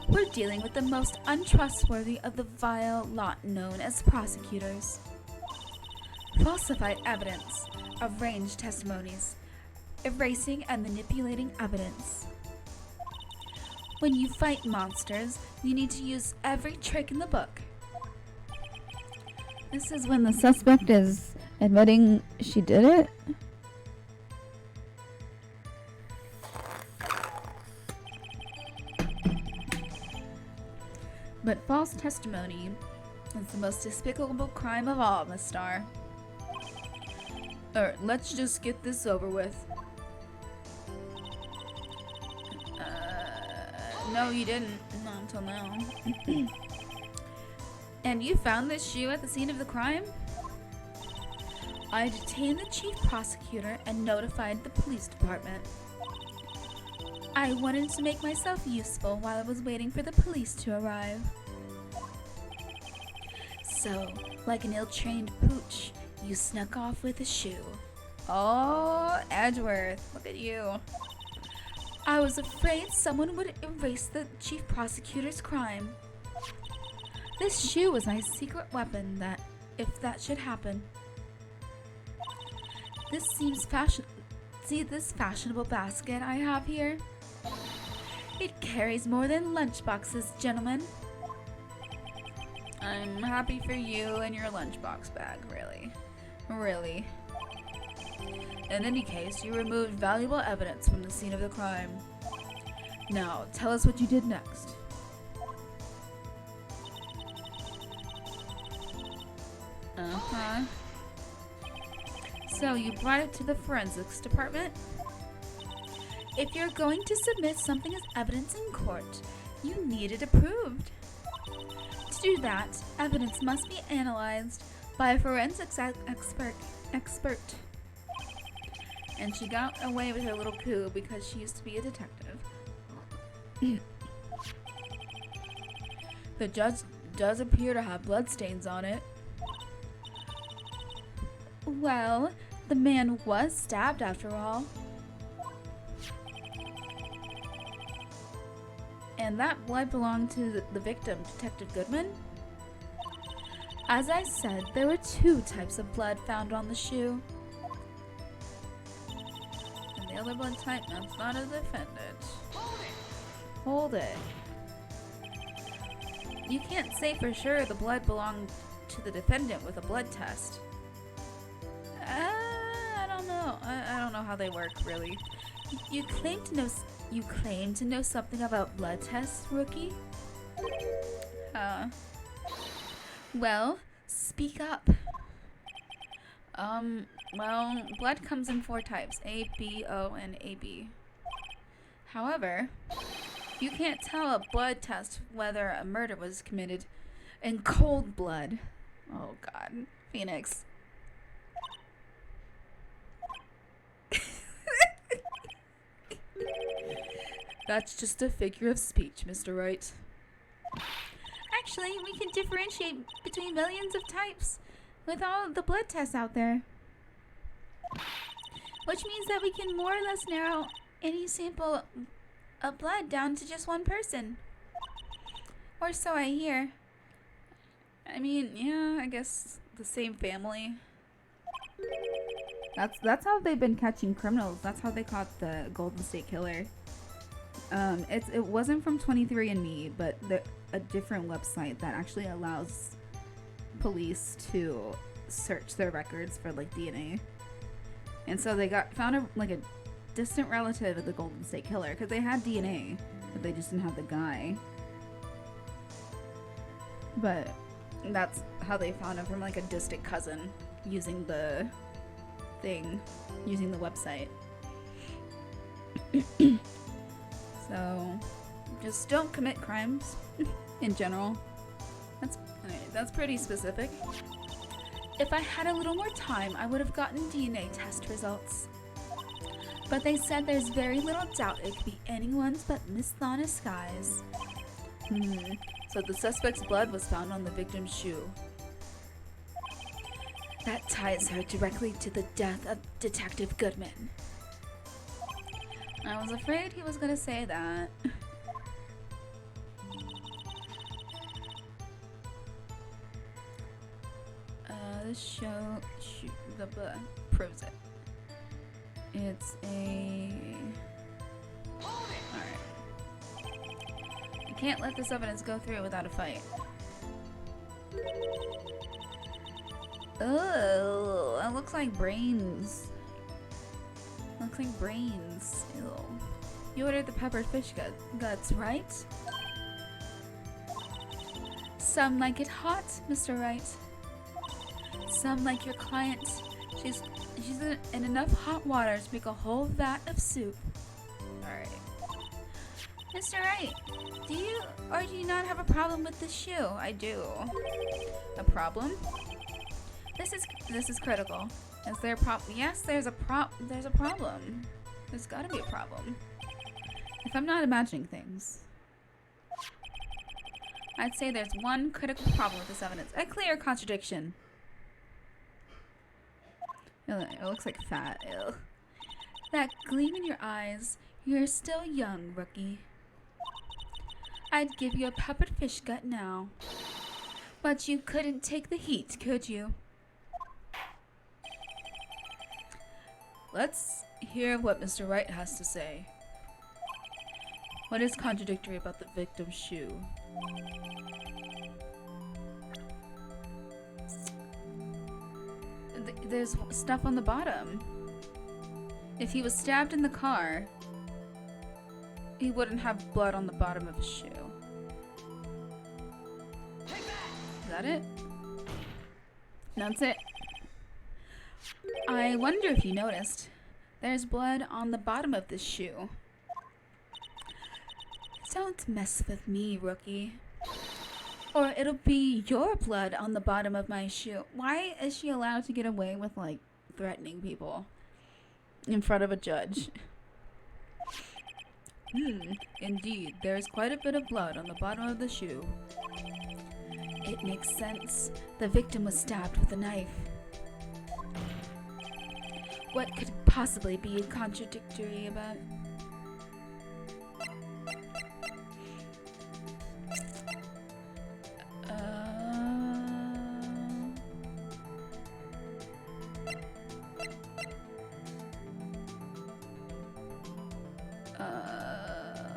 We're dealing with the most untrustworthy of the vile lot known as prosecutors. Falsified evidence, arranged testimonies, erasing and manipulating evidence. When you fight monsters, you need to use every trick in the book. This is when the suspect is admitting she did it? But false testimony is the most despicable crime of all, Miss Starr. Alright, let's just get this over with. No, you didn't. Not until now. And you found this shoe at the scene of the crime? I detained the chief prosecutor and notified the police department. I wanted to make myself useful while I was waiting for the police to arrive. So, like an ill-trained pooch, you snuck off with a shoe. Oh, Edgeworth, look at you. I was afraid someone would erase the chief prosecutor's crime. This shoe was my secret weapon that, if that should happen. This seems See this fashionable basket I have here? It carries more than lunchboxes, gentlemen. I'm happy for you and your lunchbox bag, really. Really. In any case, you removed valuable evidence from the scene of the crime. Now, tell us what you did next. Uh-huh. So, you brought it to the forensics department? If you're going to submit something as evidence in court, you need it approved. To do that, evidence must be analyzed by a forensics expert. And she got away with her little coup because she used to be a detective. The judge does appear to have bloodstains on it. Well, the man was stabbed after all. And that blood belonged to the victim, Detective Goodman? As I said, there were 2 types of blood found on the shoe. And the other blood type, that's not a defendant. Hold it. You can't say for sure the blood belonged to the defendant with a blood test. I don't know. I don't know how they work, really. You claim to know something about blood tests, rookie? Well, speak up. Well, blood comes in 4 types, A, B, O, and AB. However, you can't tell a blood test whether a murder was committed in cold blood. Oh god, Phoenix. That's just a figure of speech, Mr. Wright. Actually, we can differentiate between millions of types with all the blood tests out there. Which means that we can more or less narrow any sample of blood down to just one person. Or so I hear. I mean, yeah, I guess the same family. That's how they've been catching criminals. That's how they caught the Golden State Killer. It wasn't from 23andMe, but a different website that actually allows police to search their records for like DNA. And so they found a distant relative of the Golden State Killer because they had DNA, but they just didn't have the guy. But that's how they found him, from like a distant cousin, using the website. So just don't commit crimes in general. That's pretty specific. If I had a little more time, I would have gotten DNA test results. But they said there's very little doubt it could be anyone's but Miss Lana Skies. So the suspect's blood was found on the victim's shoe. That ties her directly to the death of Detective Goodman. I was afraid he was gonna say that. This the blood proves it. It's a... Alright. I can't let this evidence go through without a fight. Oh, it looks like brains. Looks like brains. Ew. You ordered the peppered fish guts, right? Some like it hot, Mr. Wright. Some like your client. She's in enough hot water to make a whole vat of soup. Alright. Mr. Wright, do you or do you not have a problem with this shoe? I do. A problem? This is critical. Is there a problem? Yes, there's a problem. There's gotta be a problem. If I'm not imagining things. I'd say there's one critical problem with this evidence. A clear contradiction. It looks like fat. Ew. That gleam in your eyes. You're still young, rookie. I'd give you a peppered fish gut now. But you couldn't take the heat, could you? Let's hear what Mr. Wright has to say. What is contradictory about the victim's shoe? There's stuff on the bottom. If he was stabbed in the car, he wouldn't have blood on the bottom of his shoe. Is that it? That's it. I wonder if you noticed. There's blood on the bottom of this shoe. Don't mess with me, rookie. Or it'll be your blood on the bottom of my shoe. Why is she allowed to get away with, like, threatening people in front of a judge? Indeed, there's quite a bit of blood on the bottom of the shoe. It makes sense. The victim was stabbed with a knife. What could possibly be contradictory about?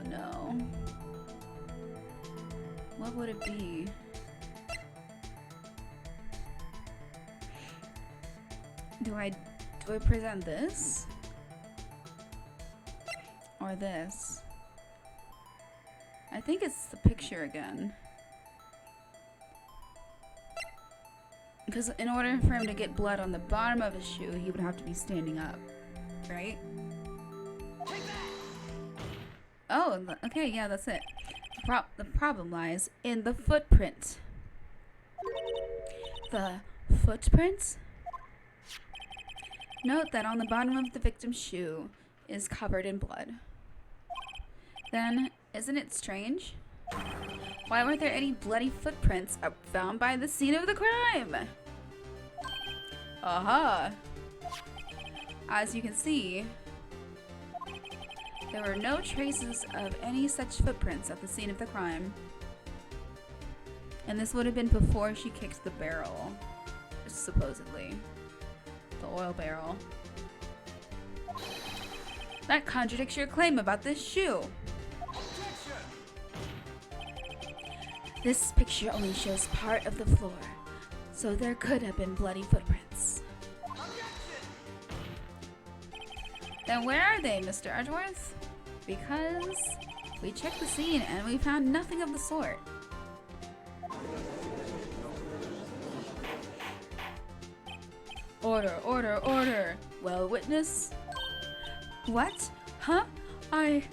No. What would it be? Do I present this? Or this? I think it's the picture again. Because in order for him to get blood on the bottom of his shoe, he would have to be standing up, right? Oh, okay, yeah, that's it. The problem lies in the footprint. The footprints? Note that on the bottom of the victim's shoe is covered in blood. Then, isn't it strange? Why weren't there any bloody footprints found by the scene of the crime? Aha! As you can see, there were no traces of any such footprints at the scene of the crime. And this would have been before she kicked the barrel, supposedly. The oil barrel. That contradicts your claim about this shoe. This picture only shows part of the floor, so there could have been bloody footprints. Then where are they, Mr. Edgeworth? Because we checked the scene and we found nothing of the sort. Order, order, order. Well, witness? What? Huh? Great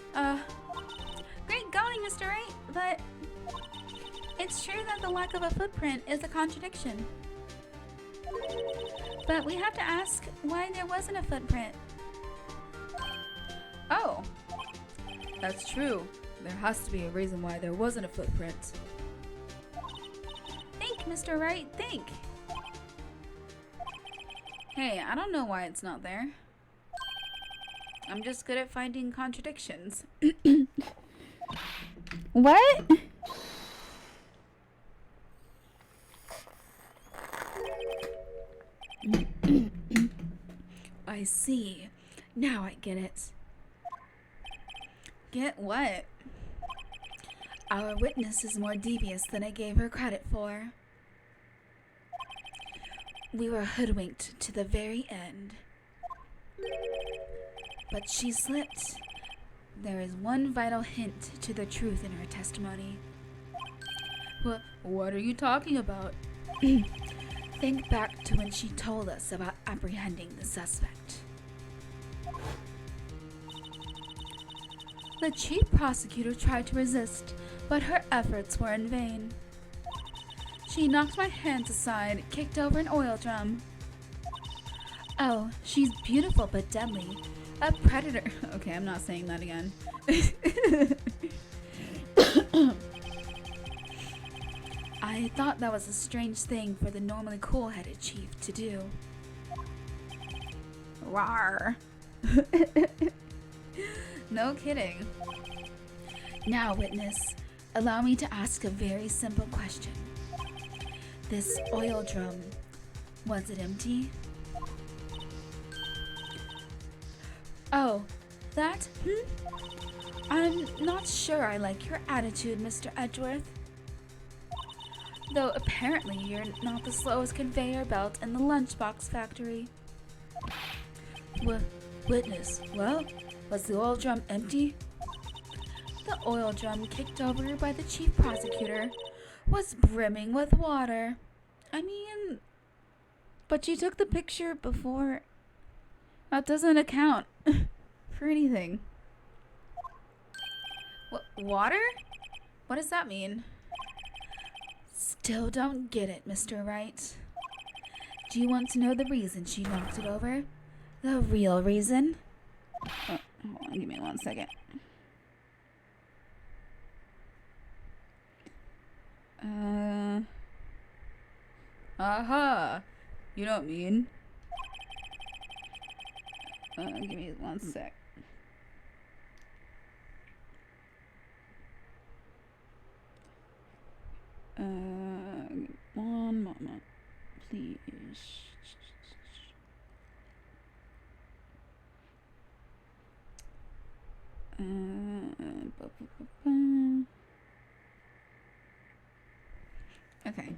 golly, Mr. Wright, but it's true that the lack of a footprint is a contradiction. But we have to ask why there wasn't a footprint. Oh, that's true. There has to be a reason why there wasn't a footprint. Think, Mr. Wright, think. Hey, I don't know why it's not there. I'm just good at finding contradictions. What? I see. Now I get it. Get what? Our witness is more devious than I gave her credit for. We were hoodwinked to the very end. But she slipped. There is one vital hint to the truth in her testimony. What are you talking about? Think back to when she told us about apprehending the suspect. The chief prosecutor tried to resist, but her efforts were in vain. She knocked my hands aside, kicked over an oil drum. Oh, she's beautiful but deadly. A predator. Okay, I'm not saying that again. I thought that was a strange thing for the normally cool-headed chief to do. Rawr. No kidding. Now, witness, allow me to ask a very simple question. This oil drum, was it empty? Oh, that? I'm not sure I like your attitude, Mr. Edgeworth. Though apparently you're not the slowest conveyor belt in the lunchbox factory. Witness, well, was the oil drum empty? The oil drum kicked over by the chief prosecutor was brimming with water. I mean, but you took the picture before. That doesn't account for anything. Water? What does that mean? Still don't get it, Mr. Wright. Do you want to know the reason she knocked it over? The real reason? Oh, hold on, give me 1 second. Aha! You don't mean? Give me 1 sec. One moment, please. Okay.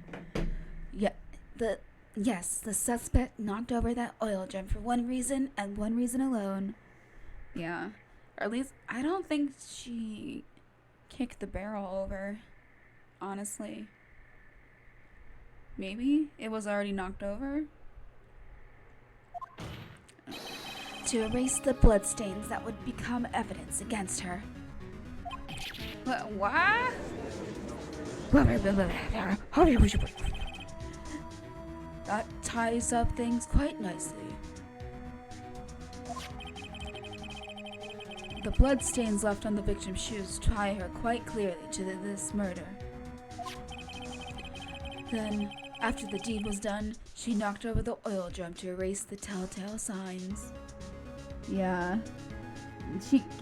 Yeah, the suspect knocked over that oil drum for one reason and one reason alone. Yeah. Or at least I don't think she kicked the barrel over. Honestly. Maybe it was already knocked over. To erase the bloodstains that would become evidence against her. What? That ties up things quite nicely. The bloodstains left on the victim's shoes tie her quite clearly to this murder. Then, after the deed was done, she knocked over the oil drum to erase the telltale signs. Yeah.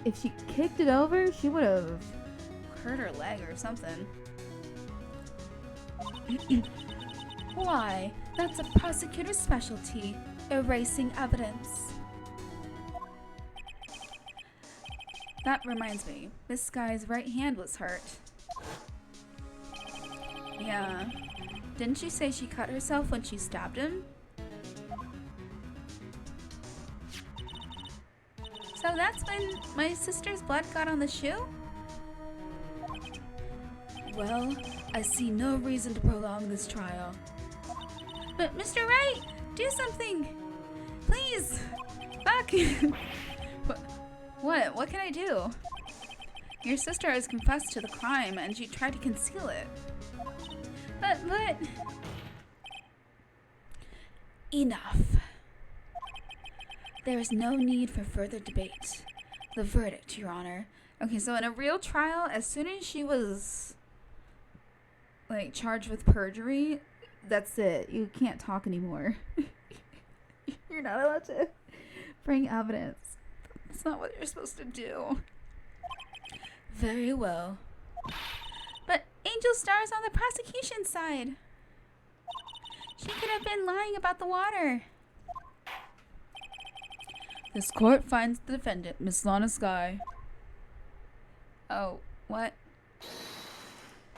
If she kicked it over, she would have hurt her leg or something. Why? That's a prosecutor's specialty, erasing evidence. That reminds me, this guy's right hand was hurt. Yeah. Didn't she say she cut herself when she stabbed him? So that's when my sister's blood got on the shoe? Well, I see no reason to prolong this trial. But Mr. Wright, do something! Please! Fuck! What? What can I do? Your sister has confessed to the crime and she tried to conceal it. But... Enough. There is no need for further debate. The verdict, Your Honor. Okay, so in a real trial, as soon as she was, like, charged with perjury, that's it. You can't talk anymore. You're not allowed to bring evidence. That's not what you're supposed to do. Very well. But Angel Star's on the prosecution side. She could have been lying about the water. This court finds the defendant, Miss Lana Sky. Oh, what?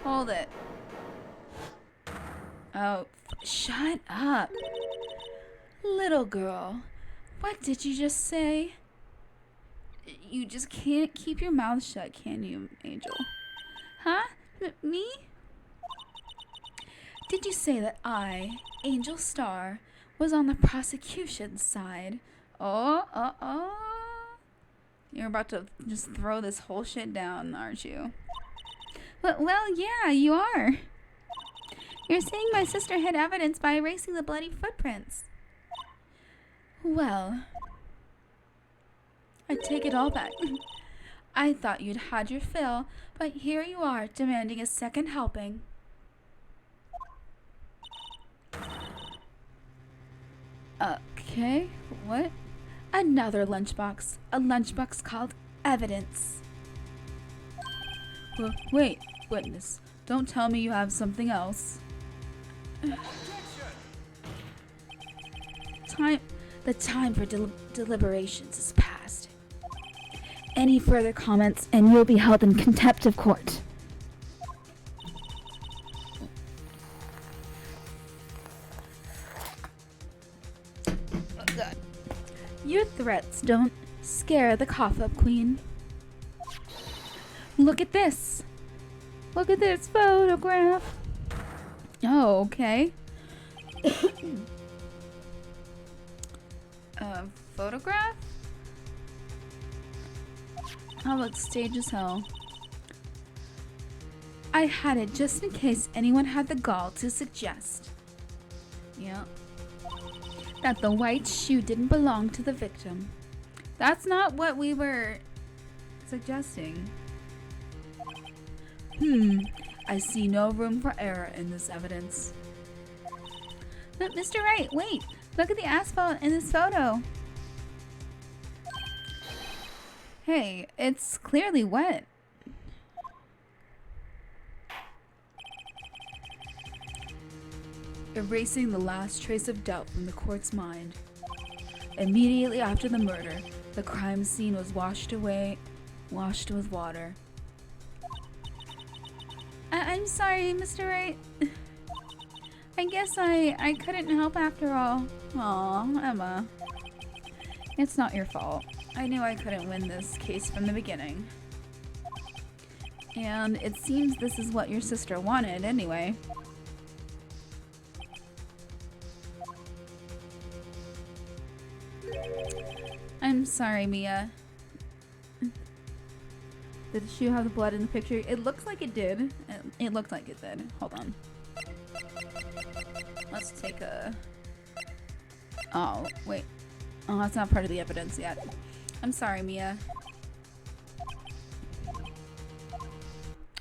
Hold it. Oh, shut up. Little girl, what did you just say? You just can't keep your mouth shut, can you, Angel? Huh? Me? Did you say that I, Angel Star, was on the prosecution's side? Oh. You're about to just throw this whole shit down, aren't you? Well, yeah, you are. You're saying my sister hid evidence by erasing the bloody footprints. Well, I take it all back. I thought you'd had your fill, but here you are demanding a second helping. Okay, what? Another lunchbox. A lunchbox called evidence. Well, wait, witness. Don't tell me you have something else. The time for deliberations is past. Any further comments and you'll be held in contempt of court. Oh, God. Your threats don't scare the cough-up queen. Look at this. Look at this photograph. Oh, okay. Photograph? That looks staged as hell. I had it just in case anyone had the gall to suggest. Yeah. That the white shoe didn't belong to the victim. That's not what we were suggesting. I see no room for error in this evidence. But Mr. Wright, wait! Look at the asphalt in this photo. Hey, it's clearly wet. Erasing the last trace of doubt from the court's mind. Immediately after the murder, the crime scene was washed with water. I'm sorry, Mr. Wright. I guess I couldn't help after all. Aw, Emma. It's not your fault. I knew I couldn't win this case from the beginning. And it seems this is what your sister wanted anyway. I'm sorry, Mia. Did the shoe have the blood in the picture? It looks like it did. It looked like it did. Hold on. Let's take a... Oh, wait. Oh, that's not part of the evidence yet. I'm sorry, Mia.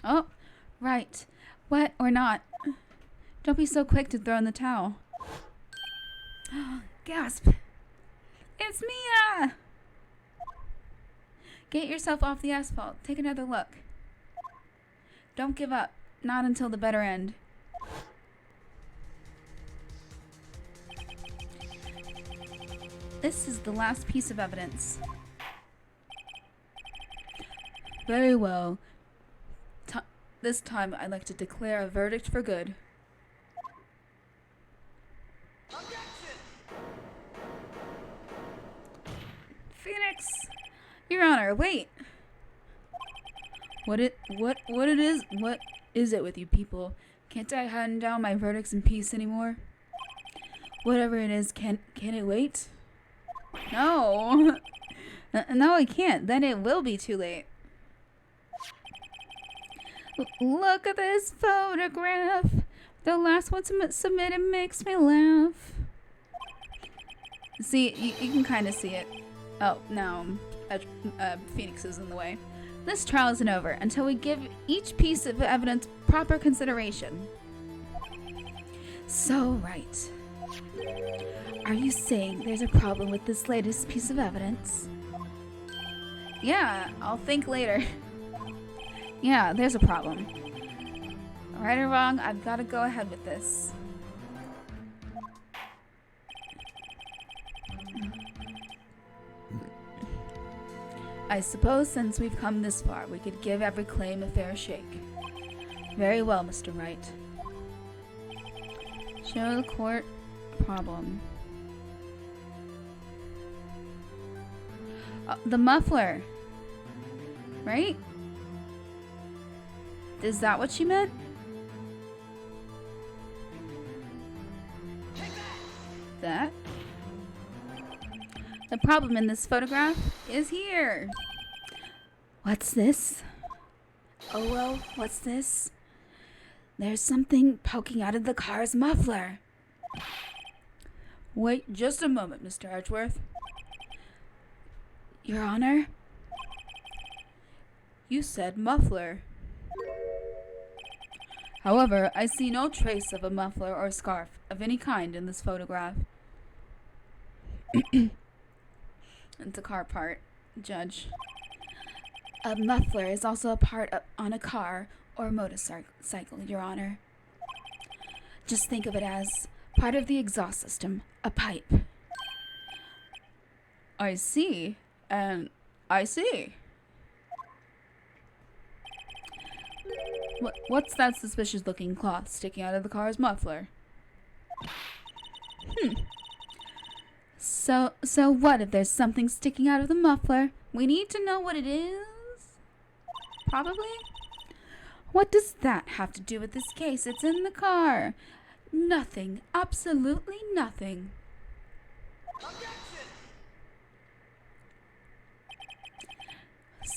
Oh, right. Wet or not. Don't be so quick to throw in the towel. Gasp. It's Mia! Get yourself off the asphalt. Take another look. Don't give up. Not until the better end. This is the last piece of evidence. Very well. This time I'd like to declare a verdict for good. Phoenix! Your Honor, wait! What is it with you people? Can't I hand down my verdicts in peace anymore? Whatever it is, can it wait? No! No, I can't. Then it will be too late. Look at this photograph. The last one submitted makes me laugh. See, you can kind of see it. Oh, no. Phoenix is in the way. This trial isn't over until we give each piece of evidence proper consideration. So, right. Are you saying there's a problem with this latest piece of evidence? Yeah, I'll think later. Yeah, there's a problem. Right or wrong, I've got to go ahead with this. I suppose since we've come this far, we could give every claim a fair shake. Very well, Mr. Wright. Show the court a problem. The muffler. Right? Is that what she meant? That? The problem in this photograph is here. What's this? Oh well, what's this? There's something poking out of the car's muffler. Wait just a moment, Mr. Edgeworth. Your Honor? You said muffler. However, I see no trace of a muffler or scarf of any kind in this photograph. It's a car part, Judge. A muffler is also a part on a car or motorcycle, Your Honor. Just think of it as part of the exhaust system, a pipe. I see, and I see. What's that suspicious-looking cloth sticking out of the car's muffler? So what if there's something sticking out of the muffler? We need to know what it is? Probably? What does that have to do with this case? It's in the car. Nothing. Absolutely nothing.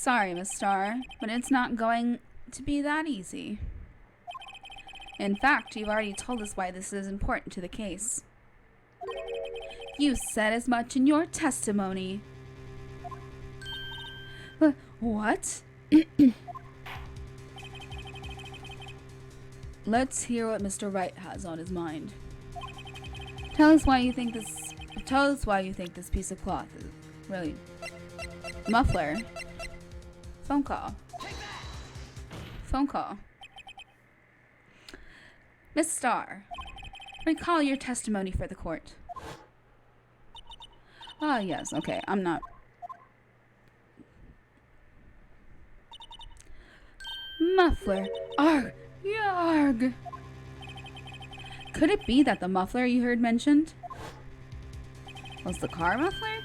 Sorry, Miss Starr, but it's not going to be that easy. In fact, you've already told us why this is important to the case. You said as much in your testimony. What? Let's hear what Mr. Wright has on his mind. Tell us why you think this piece of cloth is really muffler. Phone call. Phone call. Miss Starr, recall your testimony for the court. Ah, yes, okay, I'm not. Muffler. Arg! Yarg! Could it be that the muffler you heard mentioned was the car muffler?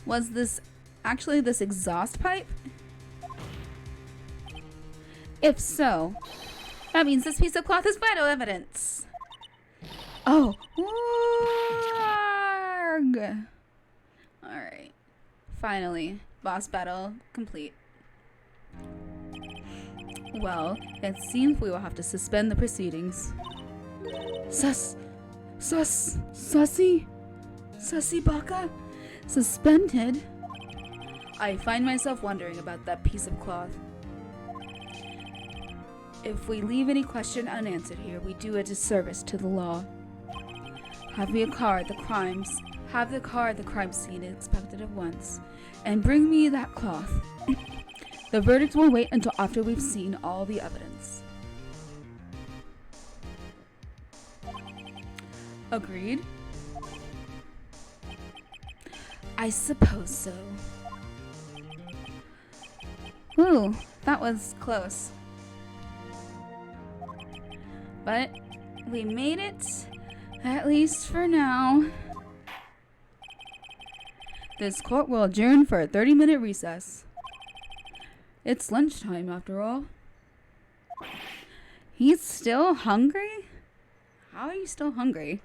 Was this actually this exhaust pipe? If so, that means this piece of cloth is vital evidence. Oh. Warg. Alright. Finally. Boss battle complete. Well, it seems we will have to suspend the proceedings. Sussy Baka? Suspended? I find myself wondering about that piece of cloth. If we leave any question unanswered here, we do a disservice to the law. Have the car, the crime scene inspected at once, and bring me that cloth. The verdict will wait until after we've seen all the evidence. Agreed? I suppose so. Ooh, that was close. But we made it, at least for now. This court will adjourn for a 30-minute recess. It's lunchtime, after all. He's still hungry? How are you still hungry?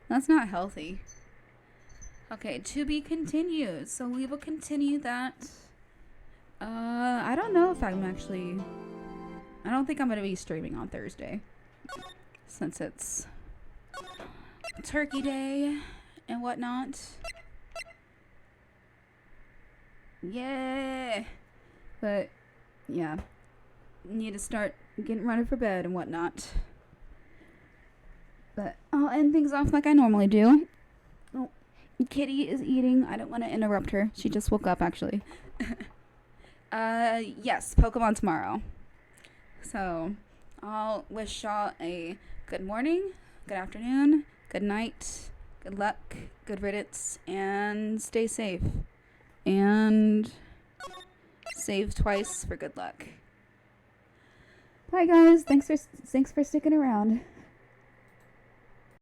That's not healthy. Okay, to be continued. So we will continue that. I don't know if I'm actually... I don't think I'm going to be streaming on Thursday. Since it's Turkey Day and whatnot. Yeah. But, yeah. Need to start getting ready for bed and whatnot. But I'll end things off like I normally do. Oh, Kitty is eating. I don't want to interrupt her. She just woke up, actually. Yes, Pokemon tomorrow. So, I'll wish y'all a good morning, good afternoon, good night, good luck, good riddance, and stay safe. And save twice for good luck. Bye guys. Thanks for sticking around.